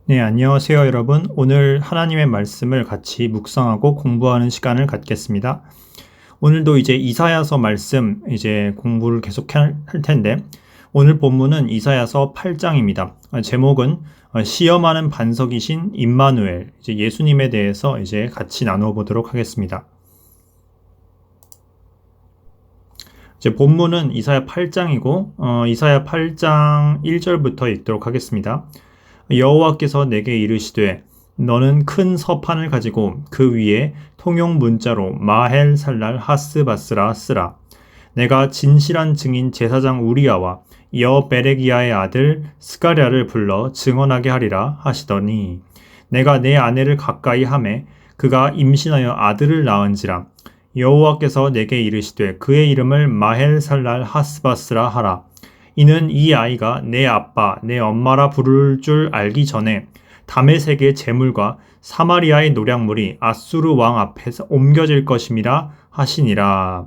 네, 안녕하세요, 여러분. 오늘 하나님의 말씀을 같이 묵상하고 공부하는 시간을 갖겠습니다. 오늘도 이제 이사야서 말씀 공부를 계속 할 텐데, 오늘 본문은 이사야서 8장입니다. 제목은 시험하는 반석이신 임마누엘, 예수님에 대해서 같이 나누어 보도록 하겠습니다. 본문은 이사야 8장이고, 이사야 8장 1절부터 읽도록 하겠습니다. 여호와께서 내게 이르시되 너는 큰 서판을 가지고 그 위에 통용 문자로 마헬 살랄 하스바스라 쓰라. 내가 진실한 증인 제사장 우리야와 여베레기야의 아들 스가랴를 불러 증언하게 하리라 하시더니, 내가 내 아내를 가까이 하매 그가 임신하여 아들을 낳은지라. 여호와께서 내게 이르시되 그의 이름을 마헬 살랄 하스바스라 하라. 이는 이 아이가 내 아빠, 내 엄마라 부를 줄 알기 전에 다메섹의 재물과 사마리아의 노략물이 아수르 왕 앞에서 옮겨질 것임이라 하시니라.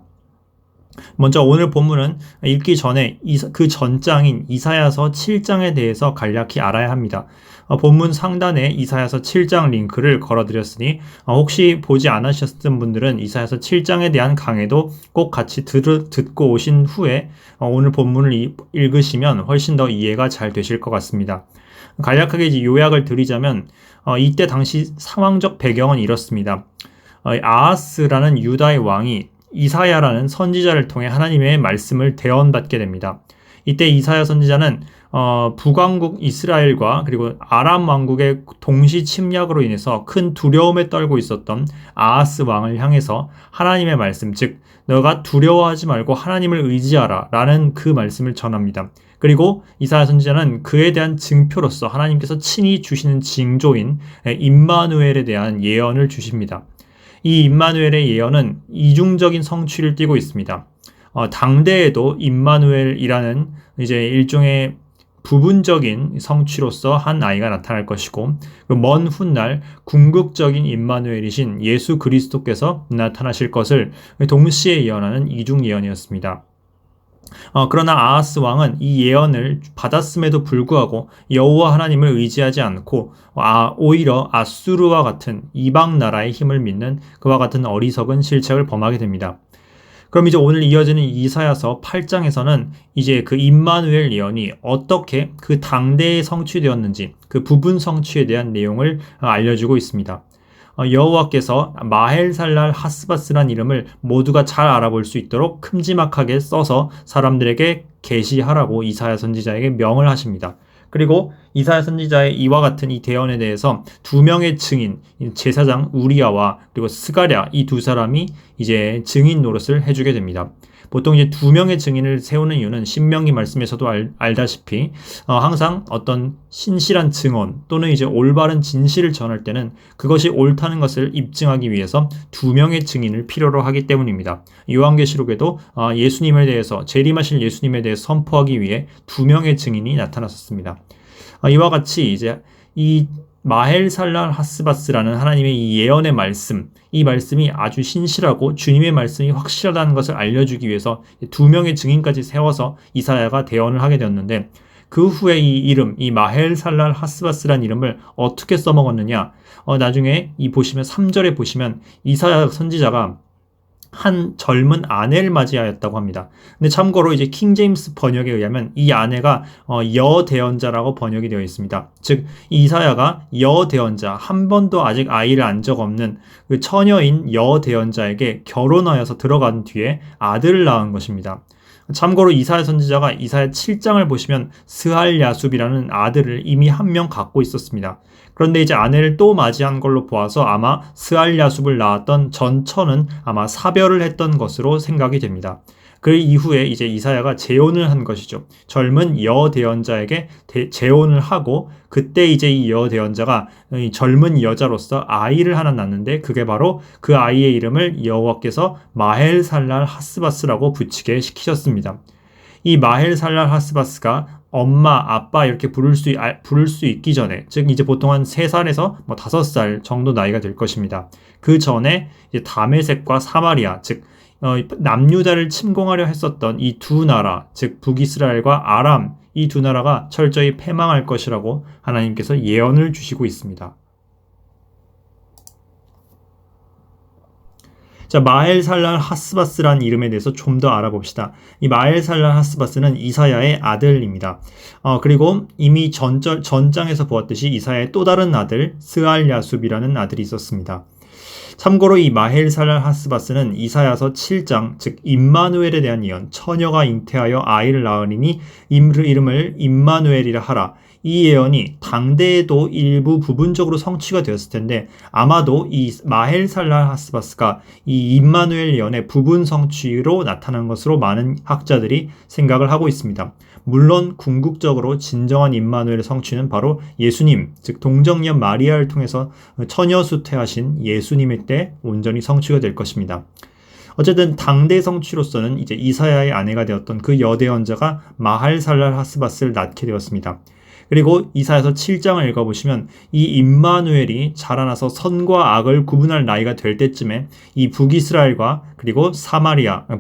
먼저 오늘 본문은 읽기 전에 그 전장인 이사야서 7장에 대해서 간략히 알아야 합니다. 본문 상단에 이사야서 7장 링크를 걸어드렸으니 혹시 보지 않으셨던 분들은 이사야서 7장에 대한 강해도 꼭 같이 듣고 오신 후에 오늘 본문을 읽으시면 훨씬 더 이해가 잘 되실 것 같습니다. 간략하게 요약을 드리자면 이때 당시 상황적 배경은 이렇습니다. 아하스라는 유다의 왕이 이사야라는 선지자를 통해 하나님의 말씀을 대언받게 됩니다. 이때 이사야 선지자는 북왕국 이스라엘과 그리고 아람 왕국의 동시 침략으로 인해서 큰 두려움에 떨고 있었던 아하스 왕을 향해서 하나님의 말씀, 즉 너가 두려워하지 말고 하나님을 의지하라 라는 그 말씀을 전합니다. 그리고 이사야 선지자는 그에 대한 증표로서 하나님께서 친히 주시는 징조인 임마누엘에 대한 예언을 주십니다. 이 임마누엘의 예언은 이중적인 성취를 띠고 있습니다. 당대에도 임마누엘이라는 일종의 부분적인 성취로서 한 아이가 나타날 것이고, 먼 훗날 궁극적인 임마누엘이신 예수 그리스도께서 나타나실 것을 동시에 예언하는 이중 예언이었습니다. 그러나 아하스 왕은 이 예언을 받았음에도 불구하고 여호와 하나님을 의지하지 않고 오히려 아수르와 같은 이방 나라의 힘을 믿는 그와 같은 어리석은 실책을 범하게 됩니다. 그럼 이제 오늘 이어지는 이사야서 8장에서는 이제 그 임마누엘 예언이 어떻게 그 당대에 성취되었는지 그 부분 성취에 대한 내용을 알려주고 있습니다. 여호와께서 마헬살랄 하스바스란 이름을 모두가 잘 알아볼 수 있도록 큼지막하게 써서 사람들에게 계시하라고 이사야 선지자에게 명을 하십니다. 그리고 이사야 선지자의 이와 같은 이 대언에 대해서 두 명의 증인, 제사장 우리야와 그리고 스가랴, 이 두 사람이 이제 증인 노릇을 해주게 됩니다. 보통 이제 두 명의 증인을 세우는 이유는 신명기 말씀에서도 알다시피 항상 어떤 신실한 증언 또는 이제 올바른 진실을 전할 때는 그것이 옳다는 것을 입증하기 위해서 두 명의 증인을 필요로 하기 때문입니다. 요한계시록에도 예수님에 대해서 재림하실 예수님에 대해서 선포하기 위해 두 명의 증인이 나타났었습니다. 이와 같이 이제 이 마헬살랄 하스바스라는 하나님의 이 예언의 말씀, 이 말씀이 아주 신실하고 주님의 말씀이 확실하다는 것을 알려주기 위해서 두 명의 증인까지 세워서 이사야가 대언을 하게 되었는데, 그 후에 이 이름, 이 마헬살랄 하스바스라는 이름을 어떻게 써먹었느냐, 나중에 보시면 3절에 보시면 이사야 선지자가 한 젊은 아내를 맞이하였다고 합니다. 근데 참고로 이제 킹제임스 번역에 의하면 이 아내가 여대언자라고 번역이 되어 있습니다. 즉 이사야가 여대언자, 한 번도 아직 아이를 안 적 없는 그 처녀인 여대언자에게 결혼하여서 들어간 뒤에 아들을 낳은 것입니다. 참고로 이사야 선지자가 이사야 7장을 보시면 스알야숲이라는 아들을 이미 한 명 갖고 있었습니다. 그런데 이제 아내를 또 맞이한 걸로 보아서 아마 스알야숲을 낳았던 전처는 아마 사별을 했던 것으로 생각이 됩니다. 그 이후에 이제 이사야가 재혼을 한 것이죠. 젊은 여대언자에게 재혼을 하고, 그때 이제 이 여대언자가 젊은 여자로서 아이를 하나 낳는데, 그게 바로 그 아이의 이름을 여호와께서 마헬살랄 하스바스라고 붙이게 시키셨습니다. 이 마헬살랄 하스바스가 엄마, 아빠 이렇게 부를 수 있기 전에, 즉 이제 보통 한 3살에서 5살 정도 나이가 될 것입니다. 그 전에 이제 다메섹과 사마리아, 즉 남유다를 침공하려 했었던 이 두 나라, 즉 북이스라엘과 아람, 이 두 나라가 철저히 패망할 것이라고 하나님께서 예언을 주시고 있습니다. 자, 마헬살랄 하스바스라는 이름에 대해서 좀 더 알아봅시다. 이 마헬살랄 하스바스는 이사야의 아들입니다. 그리고 이미 전장에서 보았듯이 이사야의 또 다른 아들 스알야숲이라는 아들이 있었습니다. 참고로 이 마헬살랄 하스바스는 이사야서 7장, 즉 임마누엘에 대한 예언, 처녀가 잉태하여 아이를 낳으리니 이름을 임마누엘이라 하라. 이 예언이 당대에도 일부 부분적으로 성취가 되었을 텐데 아마도 이 마헬살랄 하스바스가 이 임마누엘 예언의 부분 성취로 나타난 것으로 많은 학자들이 생각을 하고 있습니다. 물론 궁극적으로 진정한 임마누엘의 성취는 바로 예수님, 즉 동정녀 마리아를 통해서 처녀 수태하신 예수님의 때 온전히 성취가 될 것입니다. 어쨌든 당대 성취로서는 이제 이사야의 아내가 되었던 그 여대 언자가 마헬살랄 하스바스를 낳게 되었습니다. 그리고 이사야서 7장을 읽어보시면 이 임마누엘이 자라나서 선과 악을 구분할 나이가 될 때쯤에 이 북이스라엘과 그리고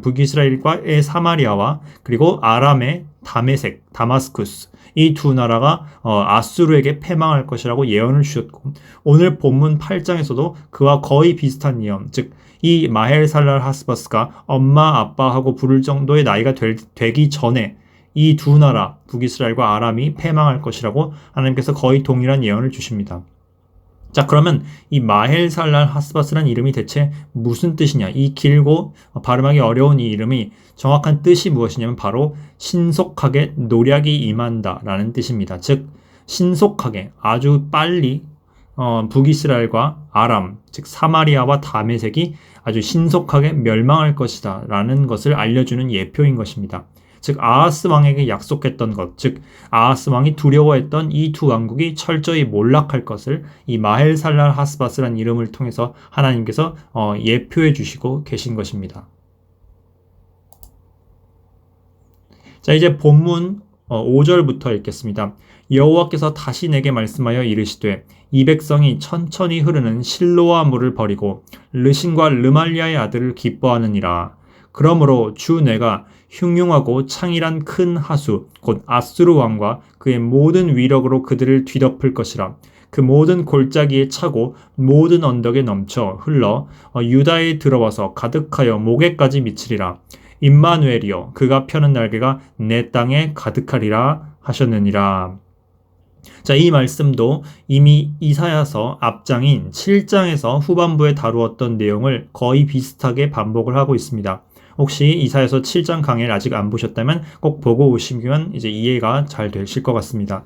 북이스라엘과의 사마리아와 그리고 아람의 다메섹, 다마스쿠스 이 두 나라가 아수르에게 패망할 것이라고 예언을 주셨고 오늘 본문 8장에서도 그와 거의 비슷한 예언, 즉 이 마헬살랄 하스바스가 엄마 아빠하고 부를 정도의 나이가 되기 전에 이 두 나라 북이스라엘과 아람이 패망할 것이라고 하나님께서 거의 동일한 예언을 주십니다. 자, 그러면 이 마헬살랄 하스바스라는 이름이 대체 무슨 뜻이냐? 이 길고 발음하기 어려운 이 이름이 정확한 뜻이 무엇이냐면 바로 신속하게 노략이 임한다 라는 뜻입니다. 즉 신속하게 아주 빨리 북이스라엘과 아람, 즉 사마리아와 다메섹이 아주 신속하게 멸망할 것이다 라는 것을 알려주는 예표인 것입니다. 즉 아하스 왕에게 약속했던 것, 즉 아하스 왕이 두려워했던 이 두 왕국이 철저히 몰락할 것을 이 마헬살랄 하스바스라는 이름을 통해서 하나님께서 예표해 주시고 계신 것입니다. 자, 이제 본문 5절부터 읽겠습니다. 여호와께서 다시 내게 말씀하여 이르시되 이 백성이 천천히 흐르는 실로아 물을 버리고 르신과 르말리아의 아들을 기뻐하느니라. 그러므로 주 내가 흉흉하고 창일한 큰 하수 곧 아수르 왕과 그의 모든 위력으로 그들을 뒤덮을 것이라. 그 모든 골짜기에 차고 모든 언덕에 넘쳐 흘러 유다에 들어와서 가득하여 목에까지 미치리라. 임마누엘이여 그가 펴는 날개가 내 땅에 가득하리라 하셨느니라. 자, 이 말씀도 이미 이사야서 앞장인 7장에서 후반부에 다루었던 내용을 거의 비슷하게 반복을 하고 있습니다. 혹시 이사야서 7장 강의를 아직 안 보셨다면 꼭 보고 오시면 이제 이해가 잘 되실 것 같습니다.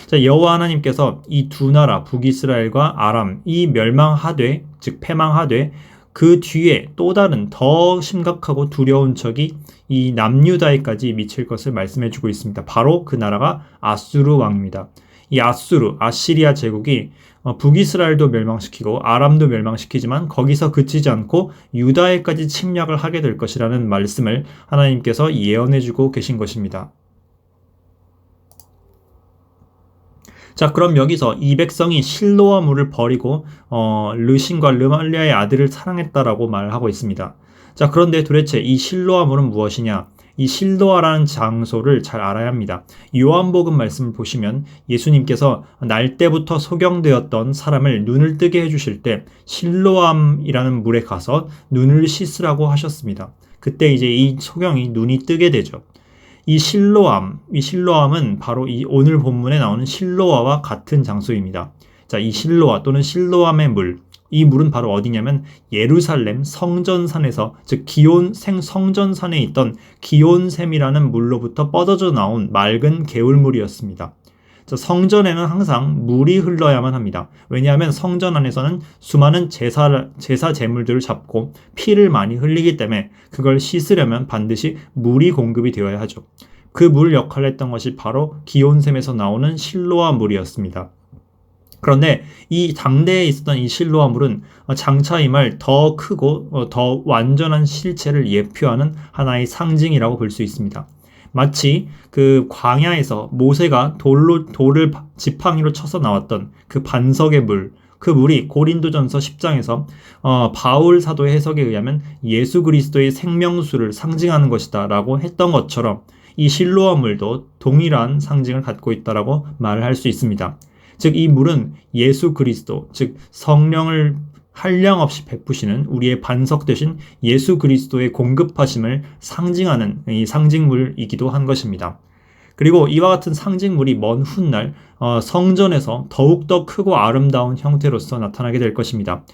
자, 여호와 하나님께서 이 두 나라 북이스라엘과 아람 이 멸망하되 즉 패망하되 그 뒤에 또 다른 더 심각하고 두려운 적이 이 남유다에까지 미칠 것을 말씀해 주고 있습니다. 바로 그 나라가 아수르 왕입니다. 이 아시리아 제국이 북이스라엘도 멸망시키고 아람도 멸망시키지만 거기서 그치지 않고 유다에까지 침략을 하게 될 것이라는 말씀을 하나님께서 예언해 주고 계신 것입니다. 자, 그럼 여기서 이 백성이 실로아 물을 버리고 르신과 르말리아의 아들을 사랑했다라고 말하고 있습니다. 자, 그런데 도대체 이 실로아 물은 무엇이냐? 이 실로아라는 장소를 잘 알아야 합니다. 요한복음 말씀을 보시면 예수님께서 날 때부터 소경되었던 사람을 눈을 뜨게 해주실 때 실로암이라는 물에 가서 눈을 씻으라고 하셨습니다. 그때 이제 이 소경이 눈이 뜨게 되죠. 이 실로암은 바로 이 오늘 본문에 나오는 실로아와 같은 장소입니다. 자, 이 실로아 또는 실로암의 물, 이 물은 바로 어디냐면 예루살렘 성전산에서 즉 성전산에 있던 기온샘이라는 물로부터 뻗어져 나온 맑은 개울물이었습니다. 자, 성전에는 항상 물이 흘러야만 합니다. 왜냐하면 성전 안에서는 수많은 제사 제물들을 잡고 피를 많이 흘리기 때문에 그걸 씻으려면 반드시 물이 공급이 되어야 하죠. 그 물 역할을 했던 것이 바로 기온샘에서 나오는 실로아 물이었습니다. 그런데 이 당대에 있었던 이 실로아 물은 장차 임할 더 크고 더 완전한 실체를 예표하는 하나의 상징이라고 볼 수 있습니다. 마치 그 광야에서 모세가 돌을 지팡이로 쳐서 나왔던 그 반석의 물, 그 물이 고린도전서 10장에서 바울 사도의 해석에 의하면 예수 그리스도의 생명수를 상징하는 것이다 라고 했던 것처럼 이 실로와 물도 동일한 상징을 갖고 있다라고 말을 할 수 있습니다. 즉, 이 물은 예수 그리스도, 즉 성령을 한량없이 베푸시는 우리의 반석 되신 예수 그리스도의 공급하심을 상징하는 이 상징물이기도 한 것입니다. 그리고 이와 같은 상징물이 먼 훗날 성전에서 더욱더 크고 아름다운 형태로서 나타나게 될 것입니다.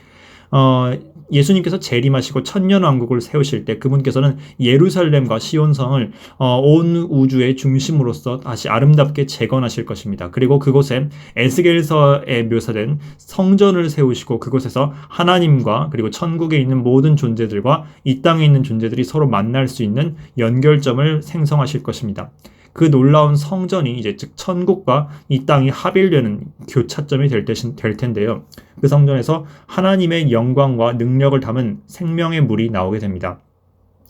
예수님께서 재림하시고 천년왕국을 세우실 때 그분께서는 예루살렘과 시온성을 온 우주의 중심으로서 다시 아름답게 재건하실 것입니다. 그리고 그곳에 에스겔서에 묘사된 성전을 세우시고 그곳에서 하나님과 그리고 천국에 있는 모든 존재들과 이 땅에 있는 존재들이 서로 만날 수 있는 연결점을 생성하실 것입니다. 그 놀라운 성전이 이제 즉 천국과 이 땅이 합일되는 교차점이 될 텐데요. 그 성전에서 하나님의 영광과 능력을 담은 생명의 물이 나오게 됩니다.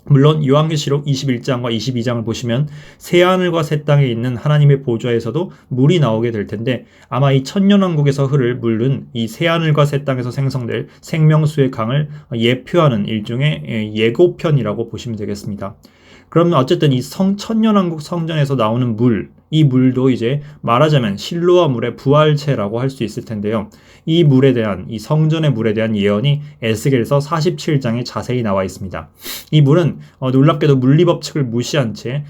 물론 요한계시록 21장과 22장을 보시면 새하늘과 새 땅에 있는 하나님의 보좌에서도 물이 나오게 될 텐데 아마 이 천년왕국에서 흐를 물은 이 새하늘과 새 땅에서 생성될 생명수의 강을 예표하는 일종의 예고편이라고 보시면 되겠습니다. 그러면 어쨌든 이 천년왕국 성전에서 나오는 물, 이 물도 이제 말하자면 실로와 물의 부활체라고 할 수 있을 텐데요. 이 물에 대한, 이 성전의 물에 대한 예언이 에스겔서 47장에 자세히 나와 있습니다. 이 물은 놀랍게도 물리법칙을 무시한 채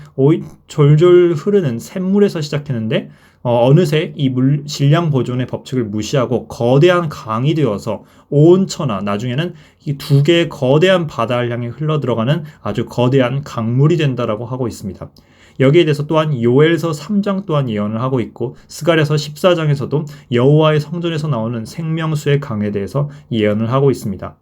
졸졸 흐르는 샘물에서 시작했는데 어느새 이 질량 보존의 법칙을 무시하고 거대한 강이 되어서 온 천하, 나중에는 이 두 개의 거대한 바다를 향해 흘러들어가는 아주 거대한 강물이 된다라고 하고 있습니다. 여기에 대해서 또한 요엘서 3장 또한 예언을 하고 있고 스가랴서 14장에서도 여호와의 성전에서 나오는 생명수의 강에 대해서 예언을 하고 있습니다.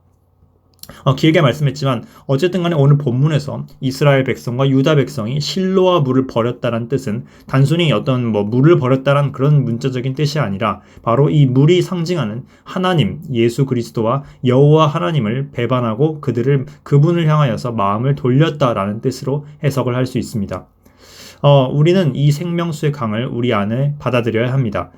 길게 말씀했지만 어쨌든 간에 오늘 본문에서 이스라엘 백성과 유다 백성이 실로와 물을 버렸다는 뜻은 단순히 어떤 물을 버렸다는 그런 문자적인 뜻이 아니라 바로 이 물이 상징하는 하나님, 예수 그리스도와 여호와 하나님을 배반하고 그분을 향하여서 마음을 돌렸다라는 뜻으로 해석을 할 수 있습니다. 우리는 이 생명수의 강을 우리 안에 받아들여야 합니다.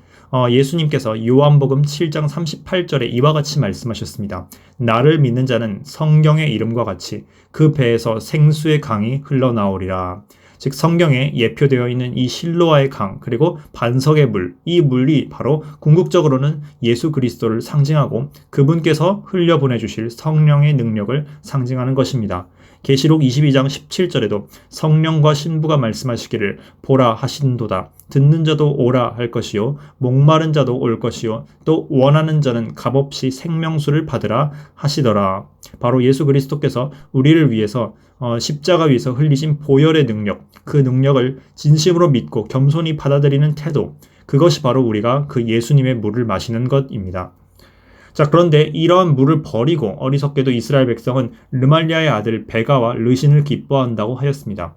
예수님께서 요한복음 7장 38절에 이와 같이 말씀하셨습니다. 나를 믿는 자는 성경의 이름과 같이 그 배에서 생수의 강이 흘러나오리라. 즉 성경에 예표되어 있는 이 실로아의 강 그리고 반석의 물, 이 물이 바로 궁극적으로는 예수 그리스도를 상징하고 그분께서 흘려보내주실 성령의 능력을 상징하는 것입니다. 계시록 22장 17절에도 성령과 신부가 말씀하시기를 보라 하신도다. 듣는 자도 오라 할 것이요 목마른 자도 올 것이요 또 원하는 자는 값없이 생명수를 받으라 하시더라. 바로 예수 그리스도께서 우리를 위해서 십자가 위에서 흘리신 보혈의 능력, 그 능력을 진심으로 믿고 겸손히 받아들이는 태도, 그것이 바로 우리가 그 예수님의 물을 마시는 것입니다. 자, 그런데 이러한 물을 버리고 어리석게도 이스라엘 백성은 르말리아의 아들 베가와 르신을 기뻐한다고 하였습니다.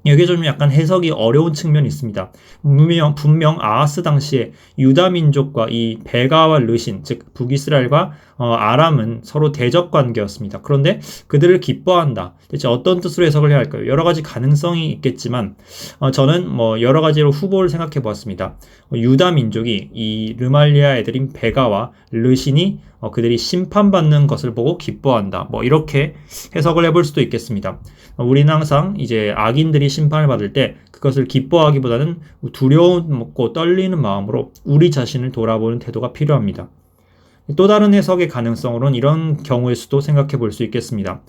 여기에 좀 약간 해석이 어려운 측면이 있습니다. 분명 아하스 당시에 유다 민족과 이 베가와 르신, 즉 북이스라엘과 아람은 서로 대적 관계였습니다. 그런데 그들을 기뻐한다. 대체 어떤 뜻으로 해석을 해야 할까요? 여러 가지 가능성이 있겠지만 저는 여러 가지로 후보를 생각해 보았습니다. 유다 민족이 이 르말리아 애들인 베가와 르신이 그들이 심판받는 것을 보고 기뻐한다. 이렇게 해석을 해볼 수도 있겠습니다. 우리는 항상 이제 악인들이 심판을 받을 때 그것을 기뻐하기보다는 두려움먹고 떨리는 마음으로 우리 자신을 돌아보는 태도가 필요합니다. 또 다른 해석의 가능성으로는 이런 경우의 수도 생각해 볼 수 있겠습니다.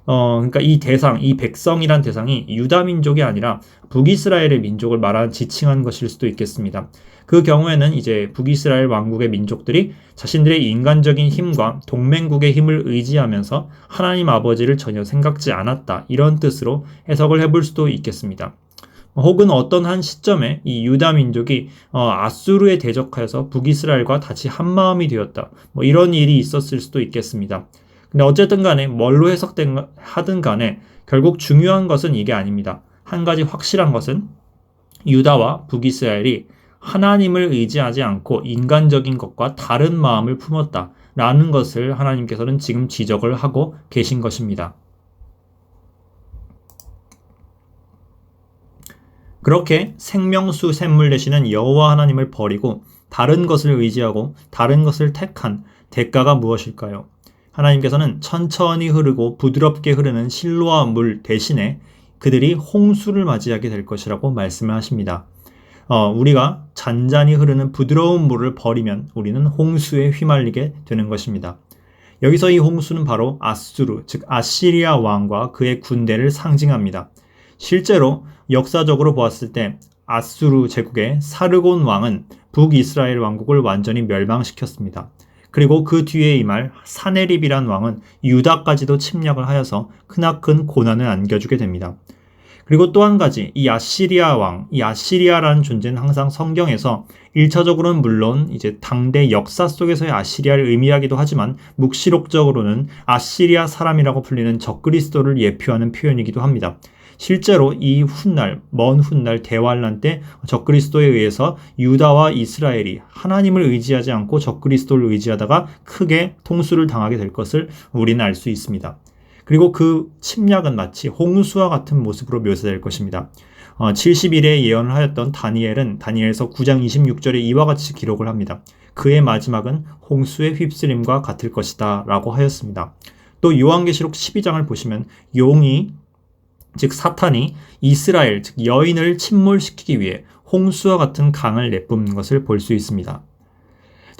그러니까 이 백성이란 대상이 유다 민족이 아니라 북이스라엘의 민족을 말하는 지칭한 것일 수도 있겠습니다. 그 경우에는 이제 북이스라엘 왕국의 민족들이 자신들의 인간적인 힘과 동맹국의 힘을 의지하면서 하나님 아버지를 전혀 생각지 않았다. 이런 뜻으로 해석을 해볼 수도 있겠습니다. 혹은 어떤 한 시점에 이 유다 민족이 아수르에 대적하여서 북이스라엘과 다시 한마음이 되었다. 이런 일이 있었을 수도 있겠습니다. 근데 어쨌든 간에 뭘로 하든 간에 결국 중요한 것은 이게 아닙니다. 한 가지 확실한 것은 유다와 북이스라엘이 하나님을 의지하지 않고 인간적인 것과 다른 마음을 품었다라는 것을 하나님께서는 지금 지적을 하고 계신 것입니다. 그렇게 생명수 샘물 되시는 여호와 하나님을 버리고 다른 것을 의지하고 다른 것을 택한 대가가 무엇일까요? 하나님께서는 천천히 흐르고 부드럽게 흐르는 실로와 물 대신에 그들이 홍수를 맞이하게 될 것이라고 말씀을 하십니다. 우리가 잔잔히 흐르는 부드러운 물을 버리면 우리는 홍수에 휘말리게 되는 것입니다. 여기서 이 홍수는 바로 아수르, 즉 아시리아 왕과 그의 군대를 상징합니다. 실제로 역사적으로 보았을 때 아수르 제국의 사르곤 왕은 북이스라엘 왕국을 완전히 멸망시켰습니다. 그리고 그 뒤에 임할 사네립이란 왕은 유다까지도 침략을 하여서 크나큰 고난을 안겨주게 됩니다. 그리고 또 한 가지, 이 아시리아 왕, 이 아시리아라는 존재는 항상 성경에서 1차적으로는 물론 이제 당대 역사 속에서의 아시리아를 의미하기도 하지만 묵시록적으로는 아시리아 사람이라고 불리는 적그리스도를 예표하는 표현이기도 합니다. 실제로 이 훗날, 먼 훗날 대환란 때 적그리스도에 의해서 유다와 이스라엘이 하나님을 의지하지 않고 적그리스도를 의지하다가 크게 통수를 당하게 될 것을 우리는 알 수 있습니다. 그리고 그 침략은 마치 홍수와 같은 모습으로 묘사될 것입니다. 70일에 예언을 하였던 다니엘은 다니엘서 9장 26절에 이와 같이 기록을 합니다. 그의 마지막은 홍수의 휩쓸림과 같을 것이다 라고 하였습니다. 또 요한계시록 12장을 보시면 용이 즉 사탄이 이스라엘 즉 여인을 침몰시키기 위해 홍수와 같은 강을 내뿜는 것을 볼 수 있습니다.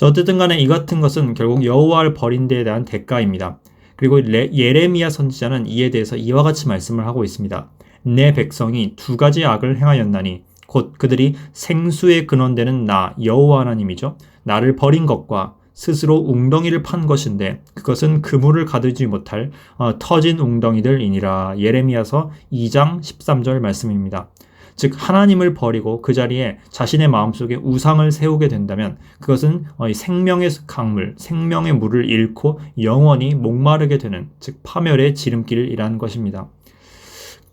어쨌든 간에 이 같은 것은 결국 여호와를 버린 데에 대한 대가입니다. 그리고 예레미야 선지자는 이에 대해서 이와 같이 말씀을 하고 있습니다. 내 백성이 두 가지 악을 행하였나니 곧 그들이 생수의 근원되는 나 여호와 하나님이죠. 나를 버린 것과 스스로 웅덩이를 판 것인데 그것은 그물을 가두지 못할 터진 웅덩이들이니라. 예레미야서 2장 13절 말씀입니다. 즉 하나님을 버리고 그 자리에 자신의 마음속에 우상을 세우게 된다면 그것은 생명의 강물, 생명의 물을 잃고 영원히 목마르게 되는 즉 파멸의 지름길이라는 것입니다.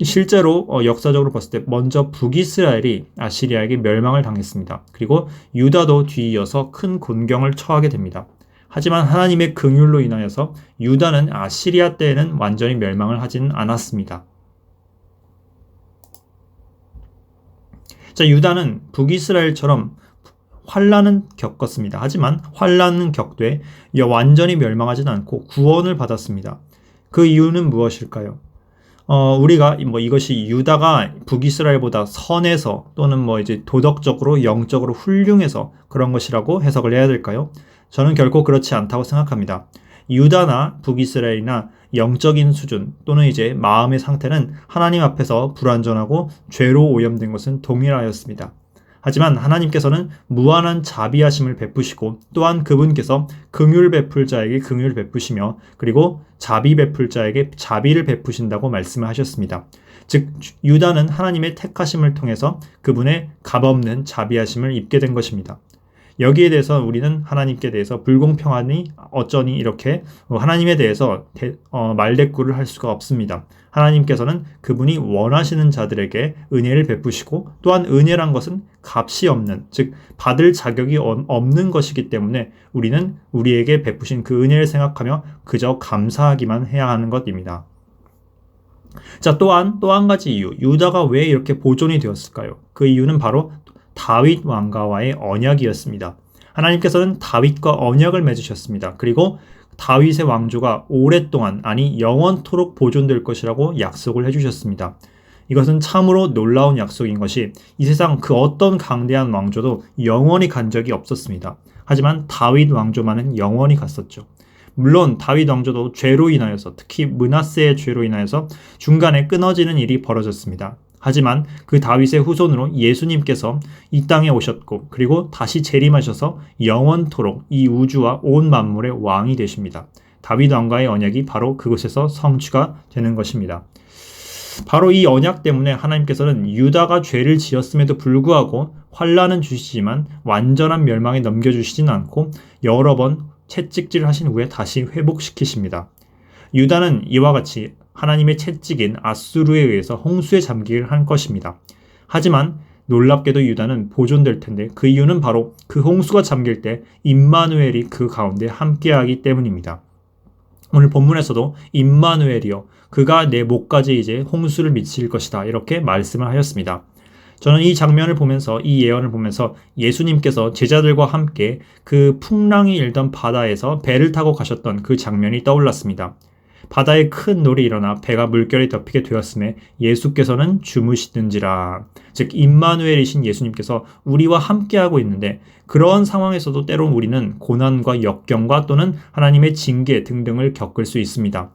실제로 역사적으로 봤을 때 먼저 북이스라엘이 아시리아에게 멸망을 당했습니다. 그리고 유다도 뒤이어서 큰 곤경을 처하게 됩니다. 하지만 하나님의 긍휼로 인하여서 유다는 아시리아 때에는 완전히 멸망을 하지는 않았습니다. 자, 유다는 북이스라엘처럼 환란은 겪었습니다. 하지만 환란은 겪되 완전히 멸망하지는 않고 구원을 받았습니다. 그 이유는 무엇일까요? 우리가 이것이 유다가 북이스라엘보다 선해서 또는 이제 도덕적으로 영적으로 훌륭해서 그런 것이라고 해석을 해야 될까요? 저는 결코 그렇지 않다고 생각합니다. 유다나 북이스라엘이나 영적인 수준 또는 이제 마음의 상태는 하나님 앞에서 불완전하고 죄로 오염된 것은 동일하였습니다. 하지만 하나님께서는 무한한 자비하심을 베푸시고 또한 그분께서 긍휼 베풀 자에게 긍휼을 베푸시며 그리고 자비 베풀 자에게 자비를 베푸신다고 말씀을 하셨습니다. 즉 유다는 하나님의 택하심을 통해서 그분의 값없는 자비하심을 입게 된 것입니다. 여기에 대해서 우리는 하나님께 대해서 불공평하니 어쩌니 이렇게 하나님에 대해서 말대꾸를 할 수가 없습니다. 하나님께서는 그분이 원하시는 자들에게 은혜를 베푸시고 또한 은혜란 것은 값이 없는 즉 받을 자격이 없는 것이기 때문에 우리는 우리에게 베푸신 그 은혜를 생각하며 그저 감사하기만 해야 하는 것입니다. 자, 또한 또 한 가지 이유, 유다가 왜 이렇게 보존이 되었을까요? 그 이유는 바로 다윗 왕가와의 언약이었습니다. 하나님께서는 다윗과 언약을 맺으셨습니다. 그리고 다윗의 왕조가 오랫동안 아니 영원토록 보존될 것이라고 약속을 해주셨습니다. 이것은 참으로 놀라운 약속인 것이 이 세상 그 어떤 강대한 왕조도 영원히 간 적이 없었습니다. 하지만 다윗 왕조만은 영원히 갔었죠. 물론 다윗 왕조도 죄로 인하여서 특히 므낫세의 죄로 인하여서 중간에 끊어지는 일이 벌어졌습니다. 하지만 그 다윗의 후손으로 예수님께서 이 땅에 오셨고 그리고 다시 재림하셔서 영원토록 이 우주와 온 만물의 왕이 되십니다. 다윗 왕과의 언약이 바로 그곳에서 성취가 되는 것입니다. 바로 이 언약 때문에 하나님께서는 유다가 죄를 지었음에도 불구하고 환난은 주시지만 완전한 멸망에 넘겨주시진 않고 여러 번 채찍질을 하신 후에 다시 회복시키십니다. 유다는 이와 같이 하나님의 채찍인 아수르에 의해서 홍수에 잠기게 할 것입니다. 하지만 놀랍게도 유다는 보존될 텐데 그 이유는 바로 그 홍수가 잠길 때 임마누엘이 그 가운데 함께하기 때문입니다. 오늘 본문에서도 임마누엘이여 그가 내 목까지 이제 홍수를 미칠 것이다 이렇게 말씀을 하였습니다. 저는 이 장면을 보면서 이 예언을 보면서 예수님께서 제자들과 함께 그 풍랑이 일던 바다에서 배를 타고 가셨던 그 장면이 떠올랐습니다. 바다에 큰 놀이 일어나 배가 물결에 덮이게 되었음에 예수께서는 주무시든지라. 즉 임마누엘이신 예수님께서 우리와 함께하고 있는데 그런 상황에서도 때론 우리는 고난과 역경과 또는 하나님의 징계 등등을 겪을 수 있습니다.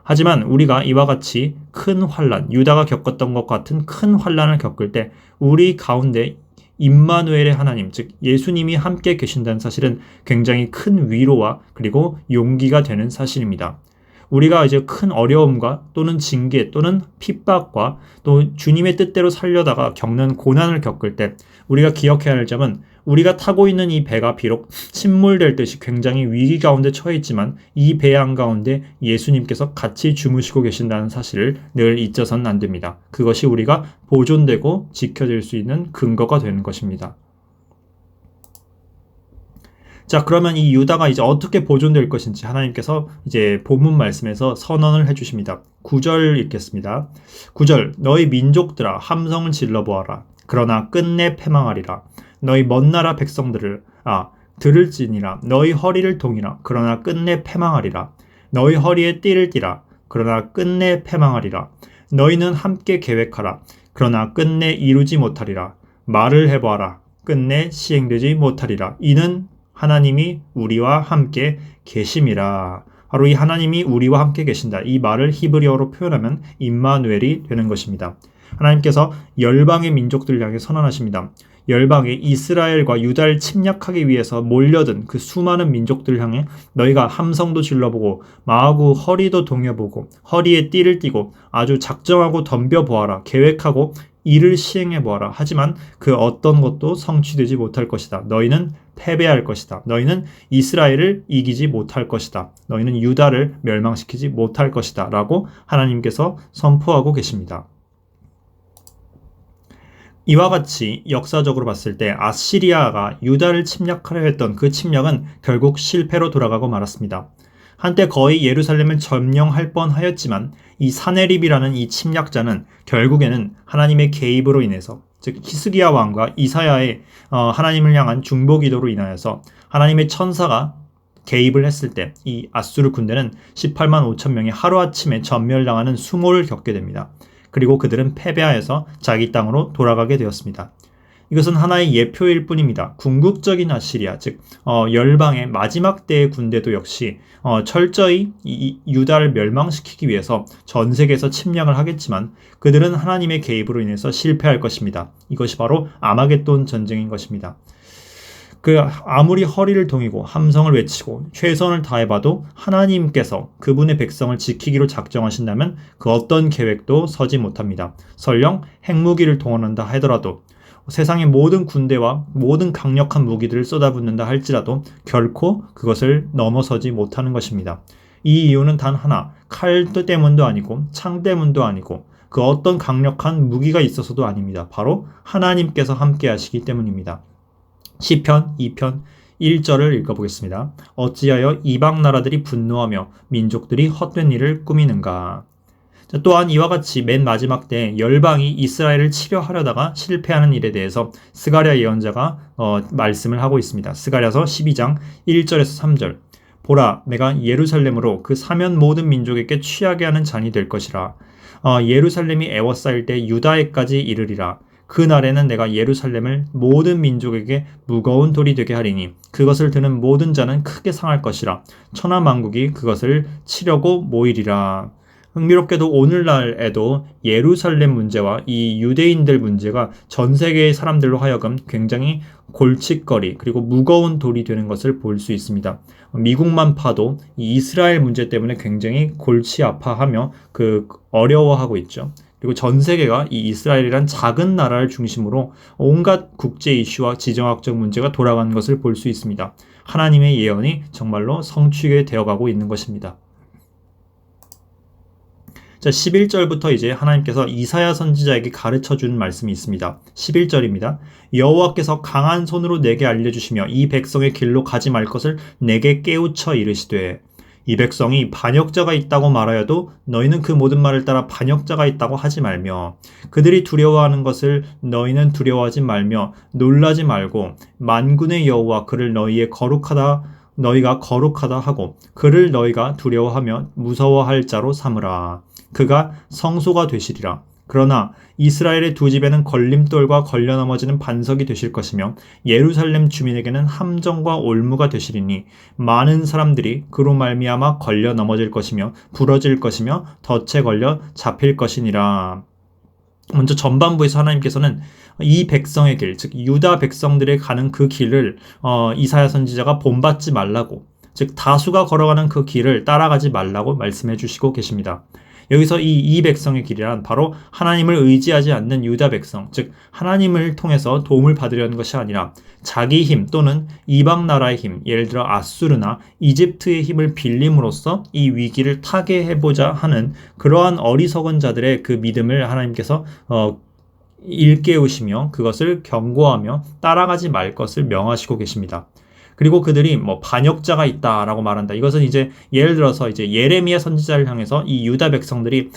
하지만 우리가 이와 같이 큰 환난, 유다가 겪었던 것 같은 큰 환난을 겪을 때 우리 가운데 임마누엘의 하나님, 즉 예수님이 함께 계신다는 사실은 굉장히 큰 위로와 그리고 용기가 되는 사실입니다. 우리가 이제 큰 어려움과 또는 징계 또는 핍박과 또 주님의 뜻대로 살려다가 겪는 고난을 겪을 때 우리가 기억해야 할 점은 우리가 타고 있는 이 배가 비록 침몰될 듯이 굉장히 위기 가운데 처해 있지만 이 배 한가운데 예수님께서 같이 주무시고 계신다는 사실을 늘 잊어서는 안 됩니다. 그것이 우리가 보존되고 지켜질 수 있는 근거가 되는 것입니다. 자, 그러면 이 유다가 이제 어떻게 보존될 것인지 하나님께서 이제 본문 말씀에서 선언을 해주십니다. 9절 읽겠습니다. 9절, 너희 민족들아 함성을 질러보아라. 그러나 끝내 패망하리라. 너희 먼 나라 백성들을 들을지니라. 너희 허리를 동이라. 그러나 끝내 패망하리라. 너희 허리에 띠를 띠라. 그러나 끝내 패망하리라. 너희는 함께 계획하라. 그러나 끝내 이루지 못하리라. 말을 해보아라. 끝내 시행되지 못하리라. 이는 하나님이 우리와 함께 계심이라. 바로 이 하나님이 우리와 함께 계신다. 이 말을 히브리어로 표현하면 임마누엘이 되는 것입니다. 하나님께서 열방의 민족들을 향해 선언하십니다. 열방의 이스라엘과 유다를 침략하기 위해서 몰려든 그 수많은 민족들을 향해 너희가 함성도 질러보고 마하고 허리도 동여보고 허리에 띠를 띠고 아주 작정하고 덤벼보아라. 계획하고 이를 시행해보아라. 하지만 그 어떤 것도 성취되지 못할 것이다. 너희는 패배할 것이다. 너희는 이스라엘을 이기지 못할 것이다. 너희는 유다를 멸망시키지 못할 것이다. 라고 하나님께서 선포하고 계십니다. 이와 같이 역사적으로 봤을 때 아시리아가 유다를 침략하려 했던 그 침략은 결국 실패로 돌아가고 말았습니다. 한때 거의 예루살렘을 점령할 뻔하였지만 이 사네립이라는 이 침략자는 결국에는 하나님의 개입으로 인해서, 즉 히스기야 왕과 이사야의 하나님을 향한 중보 기도로 인하여서 하나님의 천사가 개입을 했을 때 이 아수르 군대는 18만 5천 명이 하루아침에 전멸당하는 수모를 겪게 됩니다. 그리고 그들은 패배하여서 자기 땅으로 돌아가게 되었습니다. 이것은 하나의 예표일 뿐입니다. 궁극적인 아시리아, 즉 열방의 마지막 때의 군대도 역시 철저히 이 유다를 멸망시키기 위해서 전 세계에서 침략을 하겠지만 그들은 하나님의 개입으로 인해서 실패할 것입니다. 이것이 바로 아마겟돈 전쟁인 것입니다. 아무리 허리를 동이고 함성을 외치고 최선을 다해봐도 하나님께서 그분의 백성을 지키기로 작정하신다면 그 어떤 계획도 서지 못합니다. 설령 핵무기를 동원한다 하더라도 세상의 모든 군대와 모든 강력한 무기들을 쏟아붓는다 할지라도 결코 그것을 넘어서지 못하는 것입니다. 이 이유는 단 하나, 칼 때문도 아니고 창 때문도 아니고 그 어떤 강력한 무기가 있어서도 아닙니다. 바로 하나님께서 함께 하시기 때문입니다. 시편 2편 1절을 읽어보겠습니다. 어찌하여 이방 나라들이 분노하며 민족들이 헛된 일을 꾸미는가. 또한 이와 같이 맨 마지막 때 열방이 이스라엘을 치려 하려다가 실패하는 일에 대해서 스가랴 예언자가 말씀을 하고 있습니다. 스가랴서 12장 1절에서 3절. 보라, 내가 예루살렘으로 그 사면 모든 민족에게 취하게 하는 잔이 될 것이라. 예루살렘이 애워싸일 때 유다에까지 이르리라. 그 날에는 내가 예루살렘을 모든 민족에게 무거운 돌이 되게 하리니 그것을 드는 모든 자는 크게 상할 것이라. 천하 만국이 그것을 치려고 모이리라. 흥미롭게도 오늘날에도 예루살렘 문제와 이 유대인들 문제가 전 세계의 사람들로 하여금 굉장히 골칫거리 그리고 무거운 돌이 되는 것을 볼 수 있습니다. 미국만 봐도 이 이스라엘 문제 때문에 굉장히 골치 아파하며 어려워하고 있죠. 그리고 전 세계가 이 이스라엘이란 작은 나라를 중심으로 온갖 국제 이슈와 지정학적 문제가 돌아가는 것을 볼 수 있습니다. 하나님의 예언이 정말로 성취게 되어가고 있는 것입니다. 자, 11절부터 이제 하나님께서 이사야 선지자에게 가르쳐 준 말씀이 있습니다. 11절입니다. 여호와께서 강한 손으로 내게 알려주시며 이 백성의 길로 가지 말 것을 내게 깨우쳐 이르시되 이 백성이 반역자가 있다고 말하여도 너희는 그 모든 말을 따라 반역자가 있다고 하지 말며 그들이 두려워하는 것을 너희는 두려워하지 말며 놀라지 말고 만군의 여호와 그를 너희의 거룩하다 너희가 거룩하다 하고 그를 너희가 두려워하며 무서워할 자로 삼으라. 그가 성소가 되시리라. 그러나 이스라엘의 두 집에는 걸림돌과 걸려 넘어지는 반석이 되실 것이며 예루살렘 주민에게는 함정과 올무가 되시리니 많은 사람들이 그로 말미암아 걸려 넘어질 것이며 부러질 것이며 덫에 걸려 잡힐 것이니라. 먼저 전반부에서 하나님께서는 이 백성의 길, 즉 유다 백성들의 가는 그 길을 이사야 선지자가 본받지 말라고, 즉 다수가 걸어가는 그 길을 따라가지 말라고 말씀해 주시고 계십니다. 여기서 이 백성의 길이란 바로 하나님을 의지하지 않는 유다 백성, 즉 하나님을 통해서 도움을 받으려는 것이 아니라 자기 힘 또는 이방 나라의 힘, 예를 들어 아수르나 이집트의 힘을 빌림으로써 이 위기를 타개해보자 하는 그러한 어리석은 자들의 그 믿음을 하나님께서 일깨우시며 그것을 경고하며 따라가지 말 것을 명하시고 계십니다. 그리고 그들이 반역자가 있다라고 말한다. 이것은 이제 예를 들어서 이제 예레미야 선지자를 향해서 이 유다 백성들이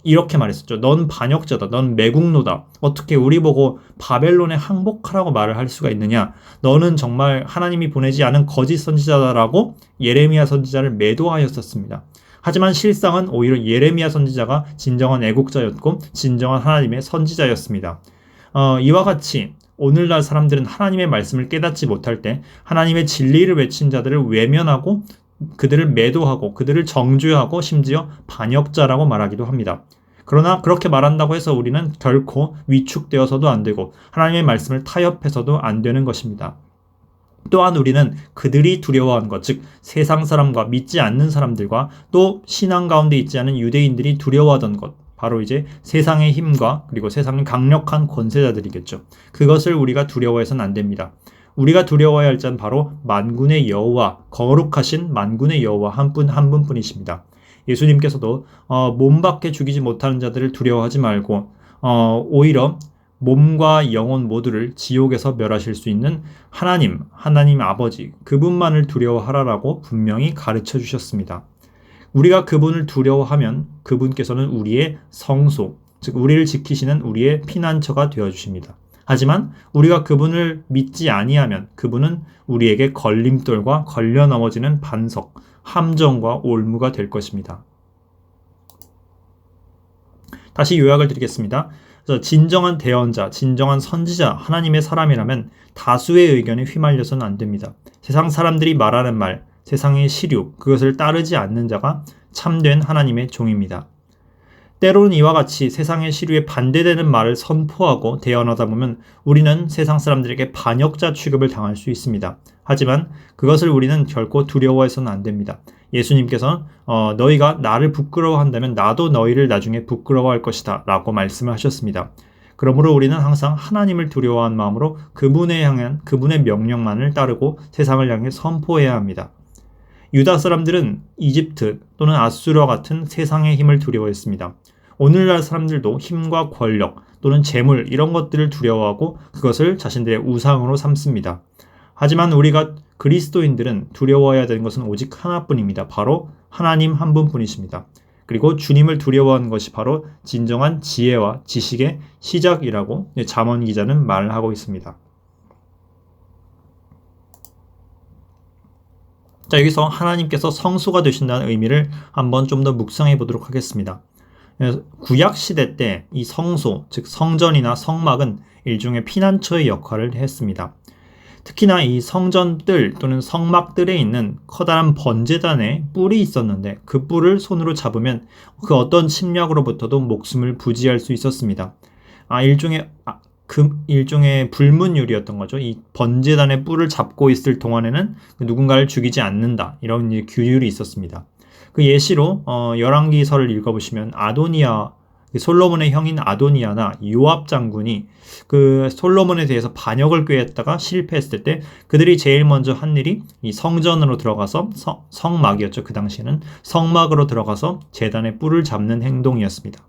이렇게 말했었죠. 넌 반역자다. 넌 매국노다. 어떻게 우리 보고 바벨론에 항복하라고 말을 할 수가 있느냐? 너는 정말 하나님이 보내지 않은 거짓 선지자다라고 예레미야 선지자를 매도하였었습니다. 하지만 실상은 오히려 예레미야 선지자가 진정한 애국자였고 진정한 하나님의 선지자였습니다. 이와 같이 오늘날 사람들은 하나님의 말씀을 깨닫지 못할 때 하나님의 진리를 외친 자들을 외면하고 그들을 매도하고 그들을 정죄하고 심지어 반역자라고 말하기도 합니다. 그러나 그렇게 말한다고 해서 우리는 결코 위축되어서도 안 되고 하나님의 말씀을 타협해서도 안 되는 것입니다. 또한 우리는 그들이 두려워하는 것, 즉 세상 사람과 믿지 않는 사람들과 또 신앙 가운데 있지 않은 유대인들이 두려워하던 것, 바로 이제 세상의 힘과 그리고 세상의 강력한 권세자들이겠죠. 그것을 우리가 두려워해서는 안 됩니다. 우리가 두려워해야 할 자는 바로 만군의 여호와, 거룩하신 만군의 여호와 한 분뿐이십니다. 예수님께서도 몸 밖에 죽이지 못하는 자들을 두려워하지 말고 오히려 몸과 영혼 모두를 지옥에서 멸하실 수 있는 하나님 아버지, 그분만을 두려워하라라고 분명히 가르쳐 주셨습니다. 우리가 그분을 두려워하면 그분께서는 우리의 성소, 즉 우리를 지키시는 우리의 피난처가 되어주십니다. 하지만 우리가 그분을 믿지 아니하면 그분은 우리에게 걸림돌과 걸려 넘어지는 반석, 함정과 올무가 될 것입니다. 다시 요약을 드리겠습니다. 진정한 대언자, 진정한 선지자, 하나님의 사람이라면 다수의 의견에 휘말려서는 안 됩니다. 세상 사람들이 말하는 말, 세상의 시류, 그것을 따르지 않는 자가 참된 하나님의 종입니다. 때로는 이와 같이 세상의 시류에 반대되는 말을 선포하고 대언하다 보면 우리는 세상 사람들에게 반역자 취급을 당할 수 있습니다. 하지만 그것을 우리는 결코 두려워해서는 안 됩니다. 예수님께서는 너희가 나를 부끄러워한다면 나도 너희를 나중에 부끄러워할 것이다 라고 말씀을 하셨습니다. 그러므로 우리는 항상 하나님을 두려워한 마음으로 그분의 명령만을 따르고 세상을 향해 선포해야 합니다. 유다 사람들은 이집트 또는 아수르와 같은 세상의 힘을 두려워했습니다. 오늘날 사람들도 힘과 권력 또는 재물 이런 것들을 두려워하고 그것을 자신들의 우상으로 삼습니다. 하지만 우리가 그리스도인들은 두려워해야 되는 것은 오직 하나뿐입니다. 바로 하나님 한 분뿐이십니다. 그리고 주님을 두려워하는 것이 바로 진정한 지혜와 지식의 시작이라고 잠언 기자는 말을 하고 있습니다. 자, 여기서 하나님께서 성소가 되신다는 의미를 한번 좀 더 묵상해 보도록 하겠습니다. 구약 시대 때 이 성소, 즉 성전이나 성막은 일종의 피난처의 역할을 했습니다. 특히나 이 성전들 또는 성막들에 있는 커다란 번제단에 뿔이 있었는데 그 뿔을 손으로 잡으면 그 어떤 침략으로부터도 목숨을 부지할 수 있었습니다. 일종의 불문율이었던 거죠. 이 번제단의 뿔을 잡고 있을 동안에는 누군가를 죽이지 않는다. 이런 규율이 있었습니다. 그 예시로 열왕기서를 읽어보시면 솔로몬의 형인 아도니아나 요압 장군이 그 솔로몬에 대해서 반역을 꾀했다가 실패했을 때 그들이 제일 먼저 한 일이 이 성전으로 들어가서 성막이었죠. 그 당시에는 성막으로 들어가서 제단의 뿔을 잡는 행동이었습니다.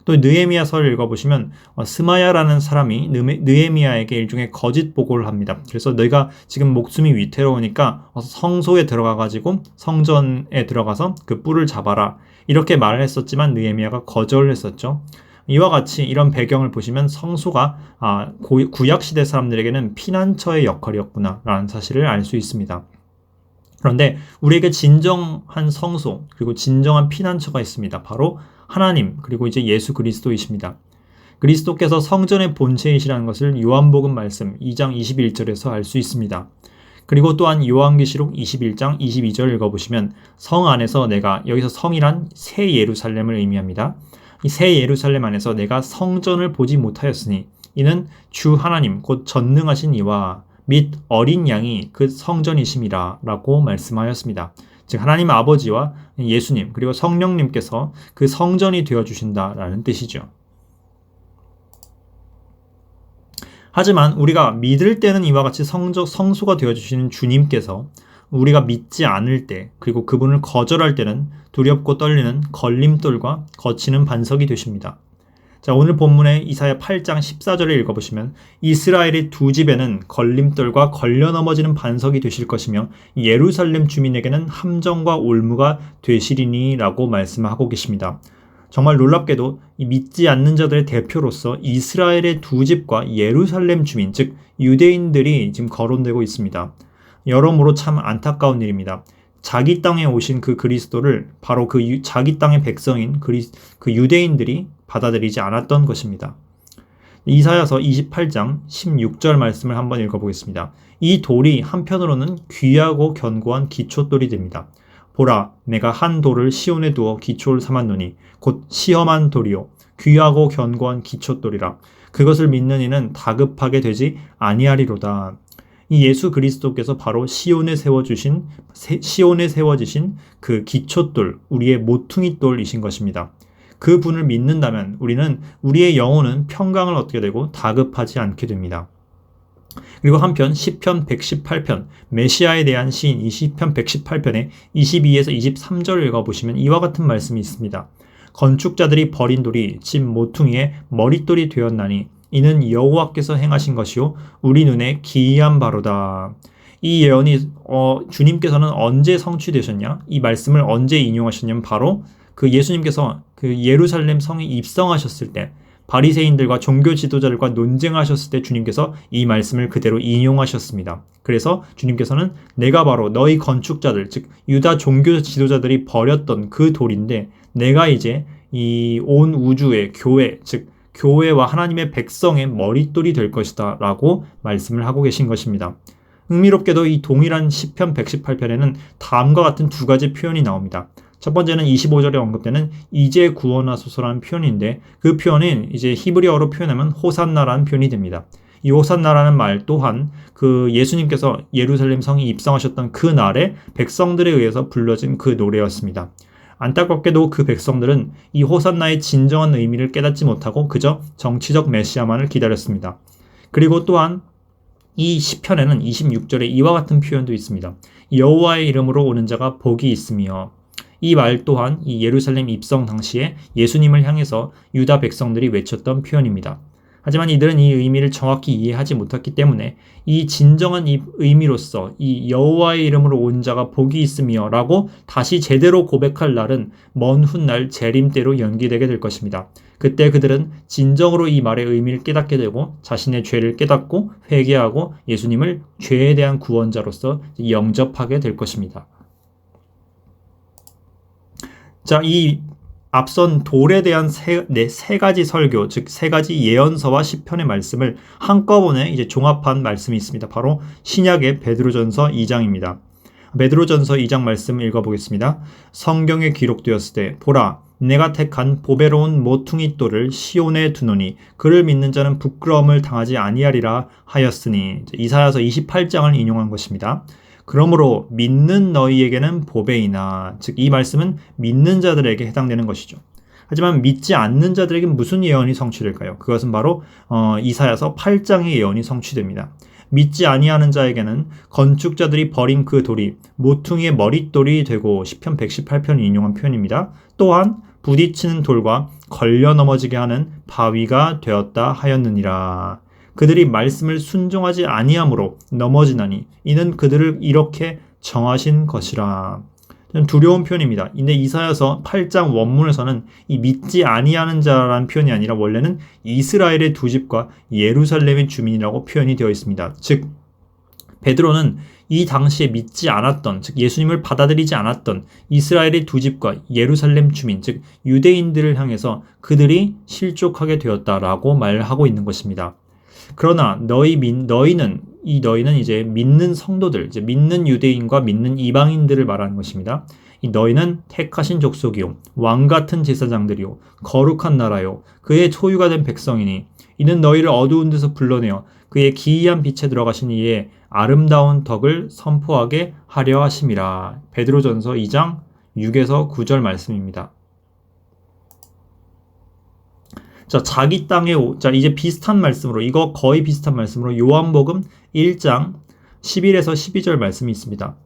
또 느헤미야서를 읽어보시면 스마야라는 사람이 느헤미야에게 일종의 거짓 보고를 합니다. 그래서 너희가 지금 목숨이 위태로우니까 성소에 들어가가지고 성전에 들어가서 그 뿔을 잡아라. 이렇게 말을 했었지만 느헤미야가 거절을 했었죠. 이와 같이 이런 배경을 보시면 성소가 구약시대 사람들에게는 피난처의 역할이었구나 라는 사실을 알 수 있습니다. 그런데 우리에게 진정한 성소 그리고 진정한 피난처가 있습니다. 바로 하나님 그리고 이제 예수 그리스도이십니다. 그리스도께서 성전의 본체이시라는 것을 요한복음 말씀 2장 21절에서 알 수 있습니다. 그리고 또한 요한계시록 21장 22절 읽어보시면 성 안에서 내가 여기서 성이란 새 예루살렘을 의미합니다. 이 새 예루살렘 안에서 내가 성전을 보지 못하였으니 이는 주 하나님 곧 전능하신 이와 및 어린 양이 그 성전이심이라 라고 말씀하였습니다. 즉 하나님 아버지와 예수님 그리고 성령님께서 그 성전이 되어주신다라는 뜻이죠. 하지만 우리가 믿을 때는 이와 같이 성소가 되어주시는 주님께서 우리가 믿지 않을 때 그리고 그분을 거절할 때는 두렵고 떨리는 걸림돌과 거치는 반석이 되십니다. 자, 오늘 본문의 이사야 8장 14절을 읽어보시면 이스라엘의 두 집에는 걸림돌과 걸려 넘어지는 반석이 되실 것이며 예루살렘 주민에게는 함정과 올무가 되시리니 라고 말씀하고 계십니다. 정말 놀랍게도 이 믿지 않는 자들의 대표로서 이스라엘의 두 집과 예루살렘 주민, 즉 유대인들이 지금 거론되고 있습니다. 여러모로 참 안타까운 일입니다. 자기 땅에 오신 그 그리스도를 바로 그 자기 땅의 백성인 그 유대인들이 받아들이지 않았던 것입니다. 이사야서 28장 16절 말씀을 한번 읽어보겠습니다. 이 돌이 한편으로는 귀하고 견고한 기초돌이 됩니다. 보라, 내가 한 돌을 시온에 두어 기초를 삼았노니 곧 시험한 돌이요 귀하고 견고한 기초돌이라. 그것을 믿는 이는 다급하게 되지 아니하리로다. 이 예수 그리스도께서 바로 시온에 세워지신 그 기초돌, 우리의 모퉁이 돌이신 것입니다. 그 분을 믿는다면 우리는 우리의 영혼은 평강을 얻게 되고 다급하지 않게 됩니다. 그리고 한편 시편 118편 메시아에 대한 시인 이 시편 118편의 22에서 23절을 읽어보시면 이와 같은 말씀이 있습니다. 건축자들이 버린 돌이 집 모퉁이의 머릿돌이 되었나니 이는 여호와께서 행하신 것이요 우리 눈에 기이한 바로다. 이 예언이 주님께서는 언제 성취되셨냐? 이 말씀을 언제 인용하셨냐면 바로 그 예수님께서 그 예루살렘 성에 입성하셨을 때 바리새인들과 종교 지도자들과 논쟁하셨을 때 주님께서 이 말씀을 그대로 인용하셨습니다. 그래서 주님께서는 내가 바로 너희 건축자들, 즉 유다 종교 지도자들이 버렸던 그 돌인데 내가 이제 이 온 우주의 교회, 즉 교회와 하나님의 백성의 머릿돌이 될 것이다 라고 말씀을 하고 계신 것입니다. 흥미롭게도 이 동일한 시편 118편에는 다음과 같은 두 가지 표현이 나옵니다. 첫 번째는 25절에 언급되는 이제 구원하소서라는 표현인데 그 표현은 이제 히브리어로 표현하면 호산나라는 표현이 됩니다. 이 호산나라는 말 또한 그 예수님께서 예루살렘 성에 입성하셨던 그 날에 백성들에 의해서 불러진 그 노래였습니다. 안타깝게도 그 백성들은 이 호산나의 진정한 의미를 깨닫지 못하고 그저 정치적 메시아만을 기다렸습니다. 그리고 또한 이 시편에는 26절에 이와 같은 표현도 있습니다. 여호와의 이름으로 오는 자가 복이 있으며 이 말 또한 이 예루살렘 입성 당시에 예수님을 향해서 유다 백성들이 외쳤던 표현입니다. 하지만 이들은 이 의미를 정확히 이해하지 못했기 때문에 이 진정한 이 의미로서 이 여호와의 이름으로 온 자가 복이 있으며 라고 다시 제대로 고백할 날은 먼 훗날 재림 때로 연기되게 될 것입니다. 그때 그들은 진정으로 이 말의 의미를 깨닫게 되고 자신의 죄를 깨닫고 회개하고 예수님을 죄에 대한 구원자로서 영접하게 될 것입니다. 자, 이 앞선 돌에 대한 세 가지 설교, 즉 세 가지 예언서와 시편의 말씀을 한꺼번에 이제 종합한 말씀이 있습니다. 바로 신약의 베드로전서 2장입니다. 베드로전서 2장 말씀 읽어보겠습니다. 성경에 기록되었을 때 보라 내가 택한 보배로운 모퉁이 돌을 시온에 두노니 그를 믿는 자는 부끄러움을 당하지 아니하리라 하였으니 이사야서 28장을 인용한 것입니다. 그러므로 믿는 너희에게는 보배이나 즉 이 말씀은 믿는 자들에게 해당되는 것이죠. 하지만 믿지 않는 자들에게 무슨 예언이 성취될까요? 그것은 바로 이사야서 8장의 예언이 성취됩니다. 믿지 아니하는 자에게는 건축자들이 버린 그 돌이 모퉁이의 머릿돌이 되고 시편 118편을 인용한 표현입니다. 또한 부딪히는 돌과 걸려 넘어지게 하는 바위가 되었다 하였느니라. 그들이 말씀을 순종하지 아니함으로 넘어지나니 이는 그들을 이렇게 정하신 것이라. 두려운 표현입니다. 근데 이사야서 8장 원문에서는 이 믿지 아니하는 자라는 표현이 아니라 원래는 이스라엘의 두 집과 예루살렘의 주민이라고 표현이 되어 있습니다. 즉 베드로는 이 당시에 믿지 않았던, 즉 예수님을 받아들이지 않았던 이스라엘의 두 집과 예루살렘 주민, 즉 유대인들을 향해서 그들이 실족하게 되었다라고 말하고 있는 것입니다. 그러나 너희는 이제 믿는 성도들, 이제 믿는 유대인과 믿는 이방인들을 말하는 것입니다. 이 너희는 택하신 족속이요, 왕 같은 제사장들이요, 거룩한 나라요, 그의 소유가 된 백성이니 이는 너희를 어두운 데서 불러내어 그의 기이한 빛에 들어가신 이의 아름다운 덕을 선포하게 하려 하심이라. 베드로전서 2장 6에서 9절 말씀입니다. 자, 이제 비슷한 말씀으로, 이거 거의 비슷한 말씀으로 요한복음 1장 11에서 12절 말씀이 있습니다.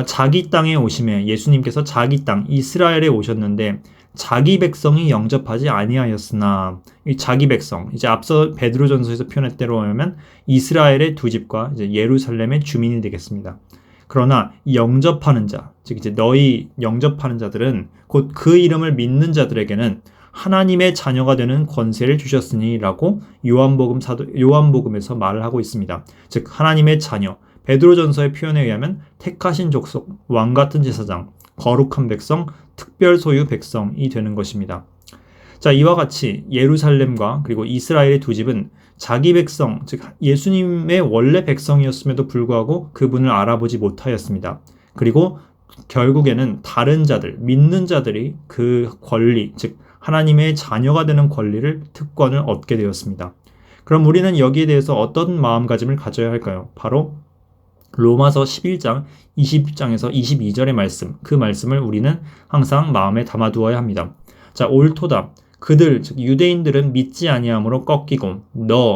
자기 땅에 오심에 예수님께서 자기 땅 이스라엘에 오셨는데 자기 백성이 영접하지 아니하였으나, 이 자기 백성, 이제 앞서 베드로전서에서 표현한 대로 하면 이스라엘의 두 집과 이제 예루살렘의 주민이 되겠습니다. 그러나 영접하는 자, 즉 이제 너희 영접하는 자들은 곧 그 이름을 믿는 자들에게는 하나님의 자녀가 되는 권세를 주셨으니라고 요한복음에서 말을 하고 있습니다. 즉 하나님의 자녀, 베드로전서의 표현에 의하면 택하신 족속, 왕 같은 제사장, 거룩한 백성, 특별 소유 백성이 되는 것입니다. 자, 이와 같이 예루살렘과 그리고 이스라엘의 두 집은 자기 백성, 즉 예수님의 원래 백성이었음에도 불구하고 그분을 알아보지 못하였습니다. 그리고 결국에는 다른 자들, 믿는 자들이 그 권리, 즉 하나님의 자녀가 되는 권리를, 특권을 얻게 되었습니다. 그럼 우리는 여기에 대해서 어떤 마음가짐을 가져야 할까요? 바로 로마서 11장 20장에서 22절의 말씀, 그 말씀을 우리는 항상 마음에 담아두어야 합니다. 자, 옳도다. 그들, 즉 유대인들은 믿지 아니함으로 꺾이고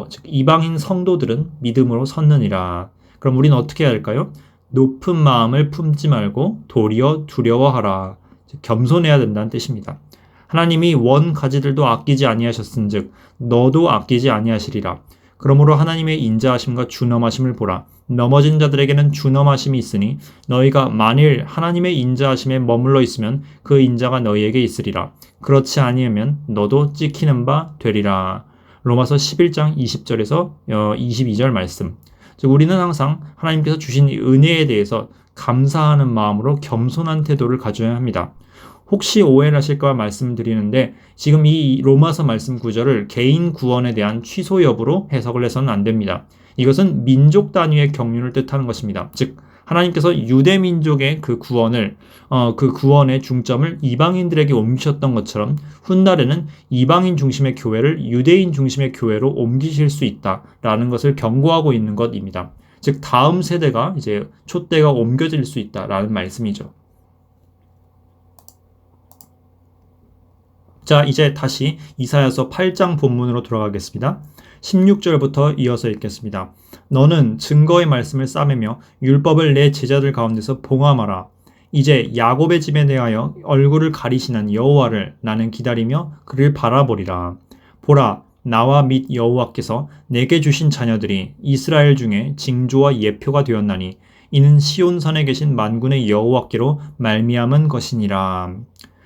즉 이방인 성도들은 믿음으로 섰느니라. 그럼 우리는 어떻게 해야 할까요? 높은 마음을 품지 말고 도리어 두려워하라. 즉, 겸손해야 된다는 뜻입니다. 하나님이 원 가지들도 아끼지 아니하셨은즉 너도 아끼지 아니하시리라. 그러므로 하나님의 인자하심과 준엄하심을 보라. 넘어진 자들에게는 준엄하심이 있으니 너희가 만일 하나님의 인자하심에 머물러 있으면 그 인자가 너희에게 있으리라. 그렇지 아니하면 너도 찍히는 바 되리라. 로마서 11장 20절에서 22절 말씀. 즉 우리는 항상 하나님께서 주신 은혜에 대해서 감사하는 마음으로 겸손한 태도를 가져야 합니다. 혹시 오해를 하실까 말씀드리는데 지금 이 로마서 말씀 구절을 개인 구원에 대한 취소 여부로 해석을 해서는 안 됩니다. 이것은 민족 단위의 경륜을 뜻하는 것입니다. 즉 하나님께서 유대 민족의 그 구원의 중점을 이방인들에게 옮기셨던 것처럼 훗날에는 이방인 중심의 교회를 유대인 중심의 교회로 옮기실 수 있다라는 것을 경고하고 있는 것입니다. 즉 다음 세대가 이제 촛대가 옮겨질 수 있다라는 말씀이죠. 자, 이제 다시 이사야서 8장 본문으로 돌아가겠습니다. 16절부터 이어서 읽겠습니다. 너는 증거의 말씀을 싸매며 율법을 내 제자들 가운데서 봉함하라. 이제 야곱의 집에 대하여 얼굴을 가리시는 여호와를 나는 기다리며 그를 바라보리라. 보라, 나와 및 여호와께서 내게 주신 자녀들이 이스라엘 중에 징조와 예표가 되었나니 이는 시온산에 계신 만군의 여호와께로 말미암은 것이니라.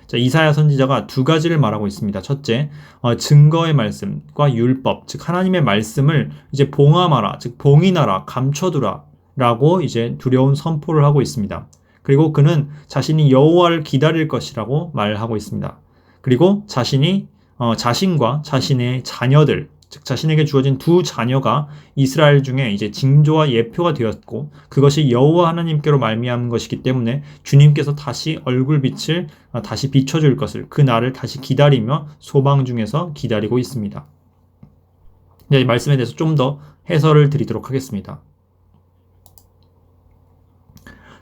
자, 이사야 선지자가 두 가지를 말하고 있습니다. 첫째, 증거의 말씀과 율법, 즉 하나님의 말씀을 이제 봉함하라, 즉 봉인하라, 감춰두라 라고 이제 두려운 선포를 하고 있습니다. 그리고 그는 자신이 여호와를 기다릴 것이라고 말하고 있습니다. 그리고 자신과 자신의 자녀들, 즉 자신에게 주어진 두 자녀가 이스라엘 중에 이제 징조와 예표가 되었고 그것이 여호와 하나님께로 말미암은 것이기 때문에 주님께서 다시 얼굴빛을 다시 비춰줄 것을, 그 날을 다시 기다리며 소망 중에서 기다리고 있습니다. 이 말씀에 대해서 좀 더 해설을 드리도록 하겠습니다.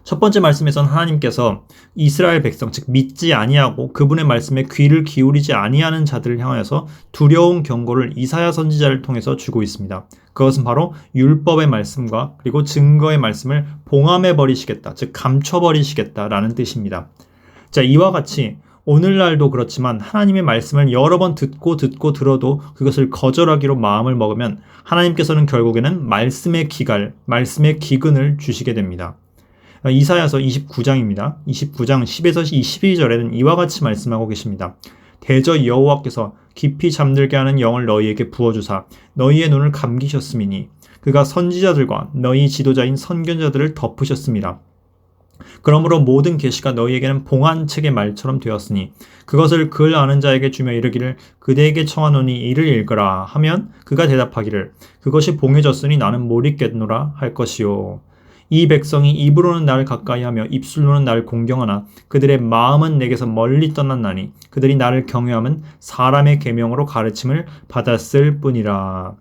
첫 번째 말씀에서는 하나님께서 이스라엘 백성, 즉 믿지 아니하고 그분의 말씀에 귀를 기울이지 아니하는 자들을 향하여서 두려운 경고를 이사야 선지자를 통해서 주고 있습니다. 그것은 바로 율법의 말씀과 그리고 증거의 말씀을 봉함해 버리시겠다, 즉 감춰 버리시겠다라는 뜻입니다. 자, 이와 같이 오늘날도 그렇지만 하나님의 말씀을 여러 번 듣고 들어도 그것을 거절하기로 마음을 먹으면 하나님께서는 결국에는 말씀의 기근을 주시게 됩니다. 이사야서 29장입니다. 29장 10에서 12절에는 이와 같이 말씀하고 계십니다. 대저 여호와께서 깊이 잠들게 하는 영을 너희에게 부어주사 너희의 눈을 감기셨음이니 그가 선지자들과 너희 지도자인 선견자들을 덮으셨습니다. 그러므로 모든 계시가 너희에게는 봉한 책의 말처럼 되었으니 그것을 글 아는 자에게 주며 이르기를 그대에게 청하노니 이를 읽으라 하면 그가 대답하기를 그것이 봉해졌으니 나는 못 읽겠노라 할 것이요. 이 백성이 입으로는 나를 가까이하며 입술로는 나를 공경하나 그들의 마음은 내게서 멀리 떠났나니 그들이 나를 경외함은 사람의 계명으로 가르침을 받았을 뿐이라.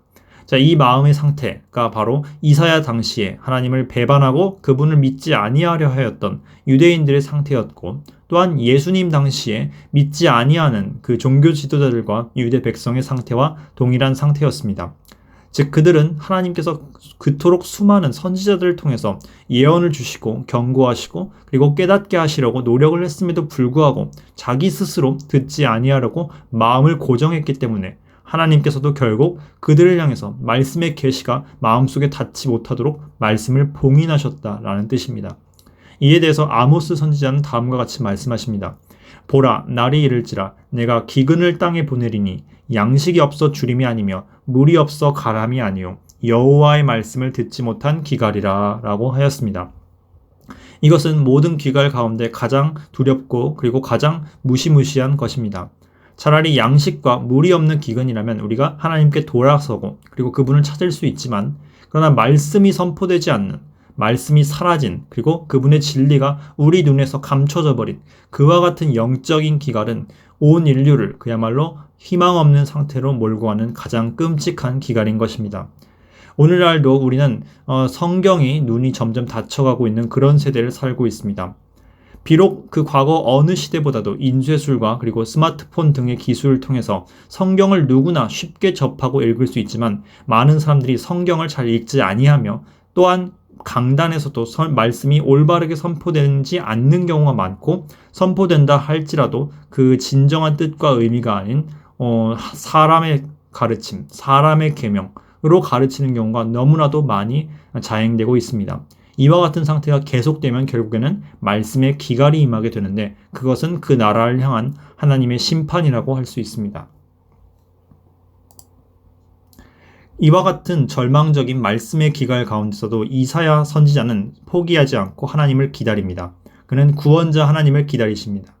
자, 이 마음의 상태가 바로 이사야 당시에 하나님을 배반하고 그분을 믿지 아니하려 하였던 유대인들의 상태였고, 또한 예수님 당시에 믿지 아니하는 그 종교 지도자들과 유대 백성의 상태와 동일한 상태였습니다. 즉 그들은 하나님께서 그토록 수많은 선지자들을 통해서 예언을 주시고 경고하시고 그리고 깨닫게 하시려고 노력을 했음에도 불구하고 자기 스스로 듣지 아니하려고 마음을 고정했기 때문에 하나님께서도 결국 그들을 향해서 말씀의 계시가 마음속에 닿지 못하도록 말씀을 봉인하셨다라는 뜻입니다. 이에 대해서 아모스 선지자는 다음과 같이 말씀하십니다. 보라, 날이 이를지라 내가 기근을 땅에 보내리니 양식이 없어 주림이 아니며 물이 없어 가람이 아니요 여호와의 말씀을 듣지 못한 기갈이라 라고 하였습니다. 이것은 모든 기갈 가운데 가장 두렵고 그리고 가장 무시무시한 것입니다. 차라리 양식과 물이 없는 기근이라면 우리가 하나님께 돌아서고 그리고 그분을 찾을 수 있지만, 그러나 말씀이 선포되지 않는, 말씀이 사라진, 그리고 그분의 진리가 우리 눈에서 감춰져 버린 그와 같은 영적인 기갈은 온 인류를 그야말로 희망 없는 상태로 몰고 가는 가장 끔찍한 기갈인 것입니다. 오늘날도 우리는 성경이 눈이 점점 닫혀가고 있는 그런 세대를 살고 있습니다. 비록 그 과거 어느 시대보다도 인쇄술과 그리고 스마트폰 등의 기술을 통해서 성경을 누구나 쉽게 접하고 읽을 수 있지만 많은 사람들이 성경을 잘 읽지 아니하며 또한 강단에서도 말씀이 올바르게 선포되지 않는 경우가 많고, 선포된다 할지라도 그 진정한 뜻과 의미가 아닌 사람의 가르침, 사람의 계명으로 가르치는 경우가 너무나도 많이 자행되고 있습니다. 이와 같은 상태가 계속되면 결국에는 말씀의 기갈이 임하게 되는데 그것은 그 나라를 향한 하나님의 심판이라고 할 수 있습니다. 이와 같은 절망적인 말씀의 기갈 가운데서도 이사야 선지자는 포기하지 않고 하나님을 기다립니다. 그는 구원자 하나님을 기다리십니다.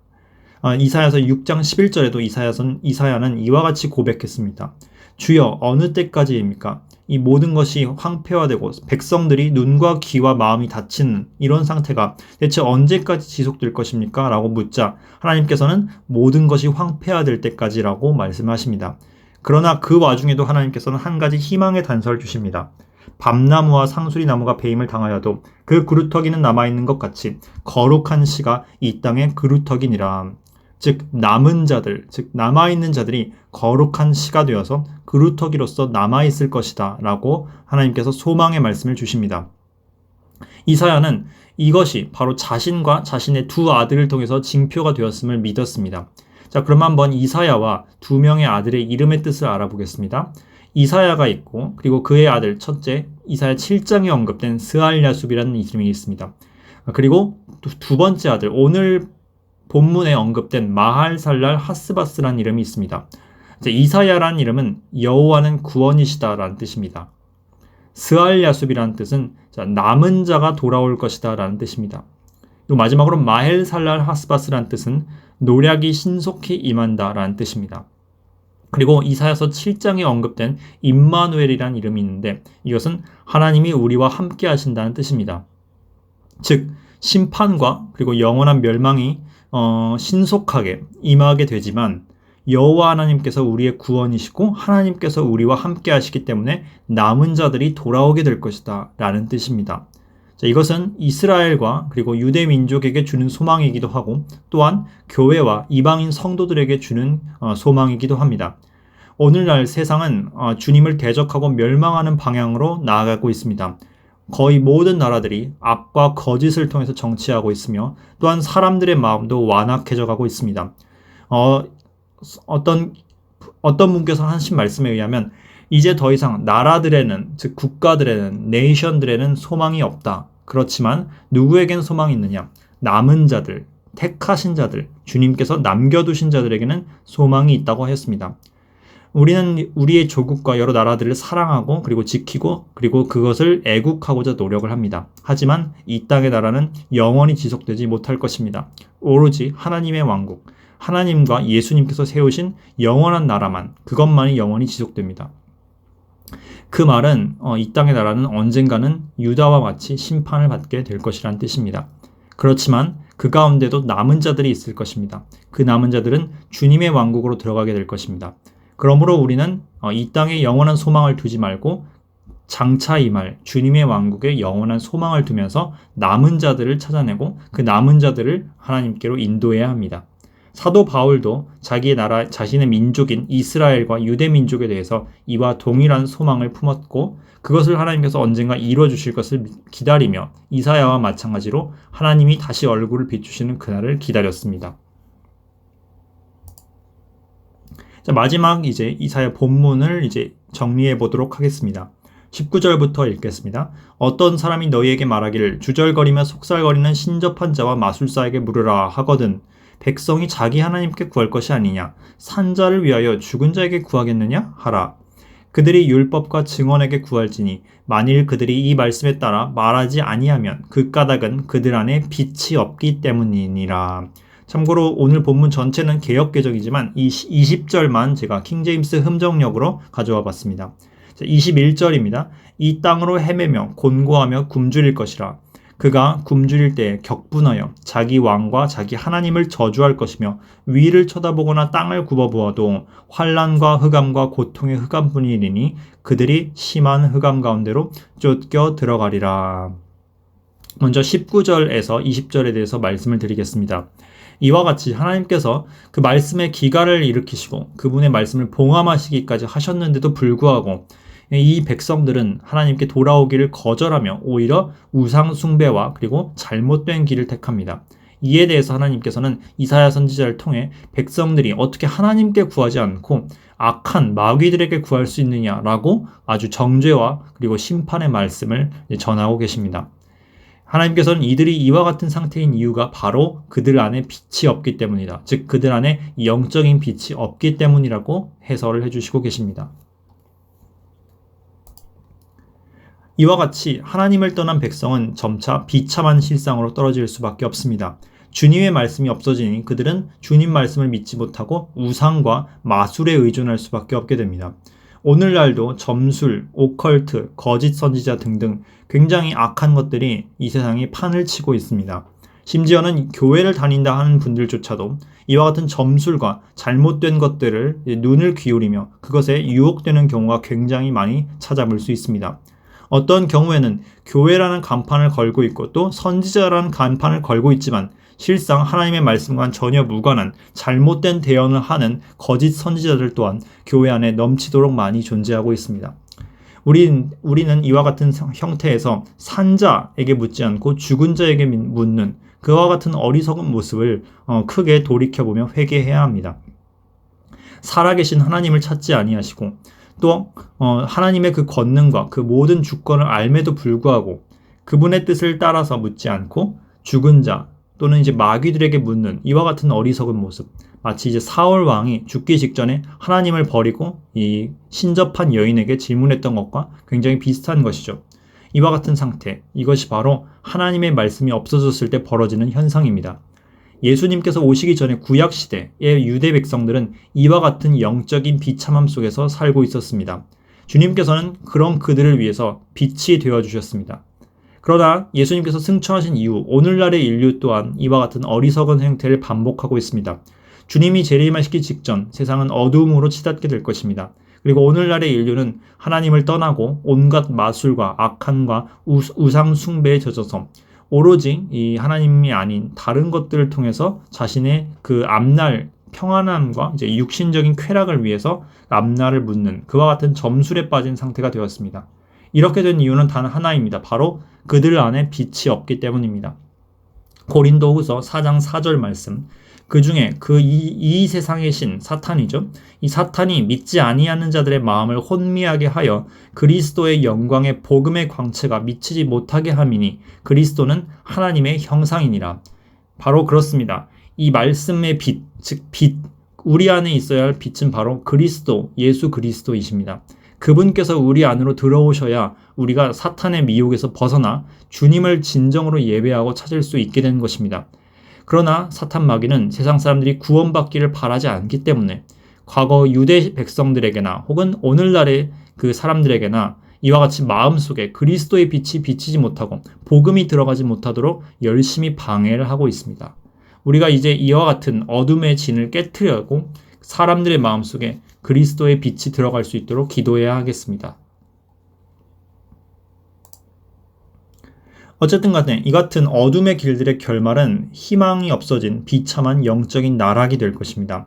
이사야서 6장 11절에도 이사야는 이와 같이 고백했습니다. 주여 어느 때까지입니까? 이 모든 것이 황폐화되고 백성들이 눈과 귀와 마음이 닫히는 이런 상태가 대체 언제까지 지속될 것입니까? 라고 묻자 하나님께서는 모든 것이 황폐화될 때까지라고 말씀하십니다. 그러나 그 와중에도 하나님께서는 한 가지 희망의 단서를 주십니다. 밤나무와 상수리나무가 배임을 당하여도 그 그루터기는 남아있는 것 같이 거룩한 씨가 이 땅에 그루터기니라. 즉 남은 자들, 즉 남아있는 자들이 거룩한 씨가 되어서 그루터기로서 남아있을 것이다 라고 하나님께서 소망의 말씀을 주십니다. 이사야는 이것이 바로 자신과 자신의 두 아들을 통해서 징표가 되었음을 믿었습니다. 자, 그럼 한번 이사야와 두 명의 아들의 이름의 뜻을 알아보겠습니다. 이사야가 있고 그리고 그의 아들 첫째 이사야 7장에 언급된 스알야숲이라는 이름이 있습니다. 그리고 두 번째 아들 오늘 본문에 언급된 마할살랄 하스바스라는 이름이 있습니다. 이사야라는 이름은 여호와는 구원이시다라는 뜻입니다. 스알야숲이라는 뜻은 남은 자가 돌아올 것이다 라는 뜻입니다. 또 마지막으로 마헬살랄 하스바스라는 뜻은 노략이 신속히 임한다 라는 뜻입니다. 그리고 이사야서 7장에 언급된 임마누엘이라는 이름이 있는데 이것은 하나님이 우리와 함께 하신다는 뜻입니다. 즉 심판과 그리고 영원한 멸망이 신속하게 임하게 되지만 여호와 하나님께서 우리의 구원이시고 하나님께서 우리와 함께 하시기 때문에 남은 자들이 돌아오게 될 것이다 라는 뜻입니다. 자, 이것은 이스라엘과 그리고 유대 민족에게 주는 소망이기도 하고 또한 교회와 이방인 성도들에게 주는 소망이기도 합니다. 오늘날 세상은 주님을 대적하고 멸망하는 방향으로 나아가고 있습니다. 거의 모든 나라들이 악과 거짓을 통해서 정치하고 있으며 또한 사람들의 마음도 완악해져 가고 있습니다. 어떤 분께서 하신 말씀에 의하면 이제 더 이상 나라들에는, 즉 국가들에는, 네이션들에는 소망이 없다. 그렇지만 누구에겐 소망이 있느냐? 남은 자들, 택하신 자들, 주님께서 남겨두신 자들에게는 소망이 있다고 하였습니다. 우리는 우리의 조국과 여러 나라들을 사랑하고 그리고 지키고 그리고 그것을 애국하고자 노력을 합니다. 하지만 이 땅의 나라는 영원히 지속되지 못할 것입니다. 오로지 하나님의 왕국, 하나님과 예수님께서 세우신 영원한 나라만, 그것만이 영원히 지속됩니다. 그 말은 이 땅의 나라는 언젠가는 유다와 같이 심판을 받게 될 것이라는 뜻입니다. 그렇지만 그 가운데도 남은 자들이 있을 것입니다. 그 남은 자들은 주님의 왕국으로 들어가게 될 것입니다. 그러므로 우리는 이 땅에 영원한 소망을 두지 말고 장차 임할 주님의 왕국에 영원한 소망을 두면서 남은 자들을 찾아내고 그 남은 자들을 하나님께로 인도해야 합니다. 사도 바울도 자기의 나라, 자신의 민족인 이스라엘과 유대 민족에 대해서 이와 동일한 소망을 품었고 그것을 하나님께서 언젠가 이루어 주실 것을 기다리며 이사야와 마찬가지로 하나님이 다시 얼굴을 비추시는 그날을 기다렸습니다. 자, 마지막 이제 이사야 본문을 이제 정리해 보도록 하겠습니다. 19절부터 읽겠습니다. 어떤 사람이 너희에게 말하기를 주절거리며 속살거리는 신접한 자와 마술사에게 물으라 하거든 백성이 자기 하나님께 구할 것이 아니냐 산자를 위하여 죽은 자에게 구하겠느냐 하라. 그들이 율법과 증언에게 구할지니 만일 그들이 이 말씀에 따라 말하지 아니하면 그 까닭은 그들 안에 빛이 없기 때문이니라. 참고로 오늘 본문 전체는 개역개정이지만 이 20절만 제가 킹제임스 흠정역으로 가져와 봤습니다. 21절입니다. 이 땅으로 헤매며 곤고하며 굶주릴 것이라. 그가 굶주릴 때에 격분하여 자기 왕과 자기 하나님을 저주할 것이며 위를 쳐다보거나 땅을 굽어보아도 환난과 흑암과 고통의 흑암뿐이니 그들이 심한 흑암 가운데로 쫓겨 들어가리라. 먼저 19절에서 20절에 대해서 말씀을 드리겠습니다. 이와 같이 하나님께서 그 말씀의 기갈을 일으키시고 그분의 말씀을 봉함하시기까지 하셨는데도 불구하고 이 백성들은 하나님께 돌아오기를 거절하며 오히려 우상 숭배와 그리고 잘못된 길을 택합니다. 이에 대해서 하나님께서는 이사야 선지자를 통해 백성들이 어떻게 하나님께 구하지 않고 악한 마귀들에게 구할 수 있느냐라고 아주 정죄와 그리고 심판의 말씀을 전하고 계십니다. 하나님께서는 이들이 이와 같은 상태인 이유가 바로 그들 안에 빛이 없기 때문이다. 즉 그들 안에 영적인 빛이 없기 때문이라고 해설을 해주시고 계십니다. 이와 같이 하나님을 떠난 백성은 점차 비참한 실상으로 떨어질 수밖에 없습니다. 주님의 말씀이 없어지니 그들은 주님 말씀을 믿지 못하고 우상과 마술에 의존할 수밖에 없게 됩니다. 오늘날도 점술, 오컬트, 거짓 선지자 등등 굉장히 악한 것들이 이 세상에 판을 치고 있습니다. 심지어는 교회를 다닌다 하는 분들조차도 이와 같은 점술과 잘못된 것들을 눈을 기울이며 그것에 유혹되는 경우가 굉장히 많이 찾아볼 수 있습니다. 어떤 경우에는 교회라는 간판을 걸고 있고 또 선지자라는 간판을 걸고 있지만 실상 하나님의 말씀과는 전혀 무관한 잘못된 대언을 하는 거짓 선지자들 또한 교회 안에 넘치도록 많이 존재하고 있습니다. 우리는 이와 같은 형태에서 산자에게 묻지 않고 죽은 자에게 묻는 그와 같은 어리석은 모습을 크게 돌이켜보며 회개해야 합니다. 살아계신 하나님을 찾지 아니하시고 또 하나님의 그 권능과 그 모든 주권을 알매도 불구하고 그분의 뜻을 따라서 묻지 않고 죽은 자 또는 이제 마귀들에게 묻는 이와 같은 어리석은 모습, 마치 이제 사울 왕이 죽기 직전에 하나님을 버리고 이 신접한 여인에게 질문했던 것과 굉장히 비슷한 것이죠. 이와 같은 상태, 이것이 바로 하나님의 말씀이 없어졌을 때 벌어지는 현상입니다. 예수님께서 오시기 전에 구약시대의 유대 백성들은 이와 같은 영적인 비참함 속에서 살고 있었습니다. 주님께서는 그런 그들을 위해서 빛이 되어주셨습니다. 그러나 예수님께서 승천하신 이후 오늘날의 인류 또한 이와 같은 어리석은 행태를 반복하고 있습니다. 주님이 재림하시기 직전 세상은 어두움으로 치닫게 될 것입니다. 그리고 오늘날의 인류는 하나님을 떠나고 온갖 마술과 악함과 우상 숭배에 젖어서 오로지 이 하나님이 아닌 다른 것들을 통해서 자신의 그 앞날 평안함과 이제 육신적인 쾌락을 위해서 앞날을 묻는 그와 같은 점술에 빠진 상태가 되었습니다. 이렇게 된 이유는 단 하나입니다. 바로 그들 안에 빛이 없기 때문입니다. 고린도후서 4장 4절 말씀. 그 중에 이 세상의 신 사탄이죠. 이 사탄이 믿지 아니하는 자들의 마음을 혼미하게 하여 그리스도의 영광의 복음의 광채가 미치지 못하게 함이니 그리스도는 하나님의 형상이니라. 바로 그렇습니다. 이 말씀의 빛, 즉 빛, 우리 안에 있어야 할 빛은 바로 그리스도, 예수 그리스도이십니다. 그분께서 우리 안으로 들어오셔야 우리가 사탄의 미혹에서 벗어나 주님을 진정으로 예배하고 찾을 수 있게 되는 것입니다. 그러나 사탄 마귀는 세상 사람들이 구원받기를 바라지 않기 때문에 과거 유대 백성들에게나 혹은 오늘날의 그 사람들에게나 이와 같이 마음속에 그리스도의 빛이 비치지 못하고 복음이 들어가지 못하도록 열심히 방해를 하고 있습니다. 우리가 이제 이와 같은 어둠의 진을 깨트려고 사람들의 마음속에 그리스도의 빛이 들어갈 수 있도록 기도해야 하겠습니다. 어쨌든 간에 이 같은 어둠의 길들의 결말은 희망이 없어진 비참한 영적인 나락이 될 것입니다.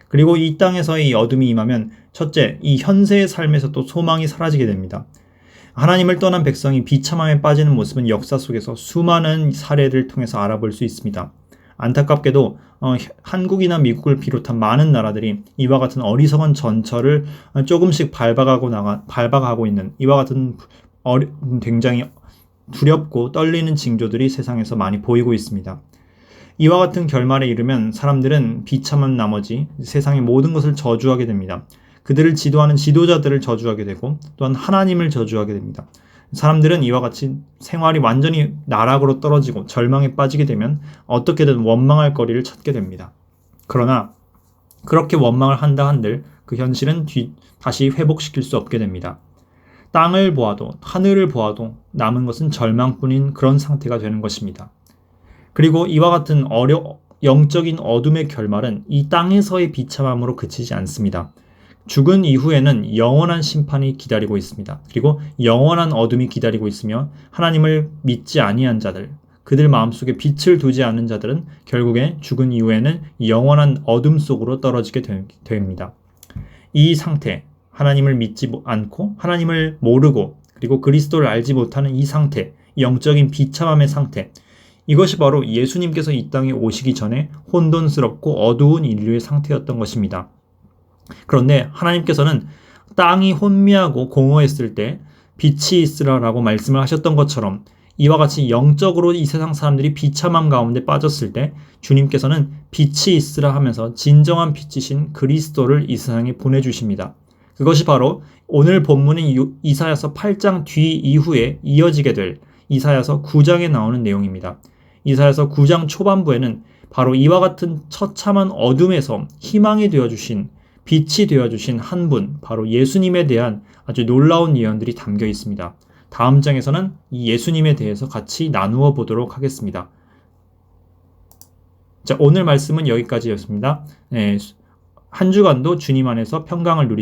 그리고 이 땅에서의 이 어둠이 임하면 첫째, 이 현세의 삶에서 또 소망이 사라지게 됩니다. 하나님을 떠난 백성이 비참함에 빠지는 모습은 역사 속에서 수많은 사례를 통해서 알아볼 수 있습니다. 안타깝게도 한국이나 미국을 비롯한 많은 나라들이 이와 같은 어리석은 전철을 조금씩 밟아가고 있는 이와 같은 굉장히 두렵고 떨리는 징조들이 세상에서 많이 보이고 있습니다. 이와 같은 결말에 이르면 사람들은 비참한 나머지 세상의 모든 것을 저주하게 됩니다. 그들을 지도하는 지도자들을 저주하게 되고 또한 하나님을 저주하게 됩니다. 사람들은 이와 같이 생활이 완전히 나락으로 떨어지고 절망에 빠지게 되면 어떻게든 원망할 거리를 찾게 됩니다. 그러나 그렇게 원망을 한다 한들 그 현실은 다시 회복시킬 수 없게 됩니다. 땅을 보아도 하늘을 보아도 남은 것은 절망뿐인 그런 상태가 되는 것입니다. 그리고 이와 같은 영적인 어둠의 결말은 이 땅에서의 비참함으로 그치지 않습니다. 죽은 이후에는 영원한 심판이 기다리고 있습니다. 그리고 영원한 어둠이 기다리고 있으며 하나님을 믿지 아니한 자들, 그들 마음속에 빛을 두지 않은 자들은 결국에 죽은 이후에는 영원한 어둠 속으로 떨어지게 됩니다. 이 상태, 하나님을 믿지 않고 하나님을 모르고 그리고 그리스도를 알지 못하는 이 상태, 영적인 비참함의 상태, 이것이 바로 예수님께서 이 땅에 오시기 전에 혼돈스럽고 어두운 인류의 상태였던 것입니다. 그런데 하나님께서는 땅이 혼미하고 공허했을 때 빛이 있으라라고 말씀을 하셨던 것처럼 이와 같이 영적으로 이 세상 사람들이 비참함 가운데 빠졌을 때 주님께서는 빛이 있으라 하면서 진정한 빛이신 그리스도를 이 세상에 보내주십니다. 그것이 바로 오늘 본문인 이사야서 8장 뒤 이후에 이어지게 될 이사야서 9장에 나오는 내용입니다. 이사야서 9장 초반부에는 바로 이와 같은 처참한 어둠에서 희망이 되어주신 빛이 되어주신 한 분, 바로 예수님에 대한 아주 놀라운 예언들이 담겨 있습니다. 다음 장에서는 이 예수님에 대해서 같이 나누어 보도록 하겠습니다. 자, 오늘 말씀은 여기까지였습니다. 한 주간도 주님 안에서 평강을 누리시기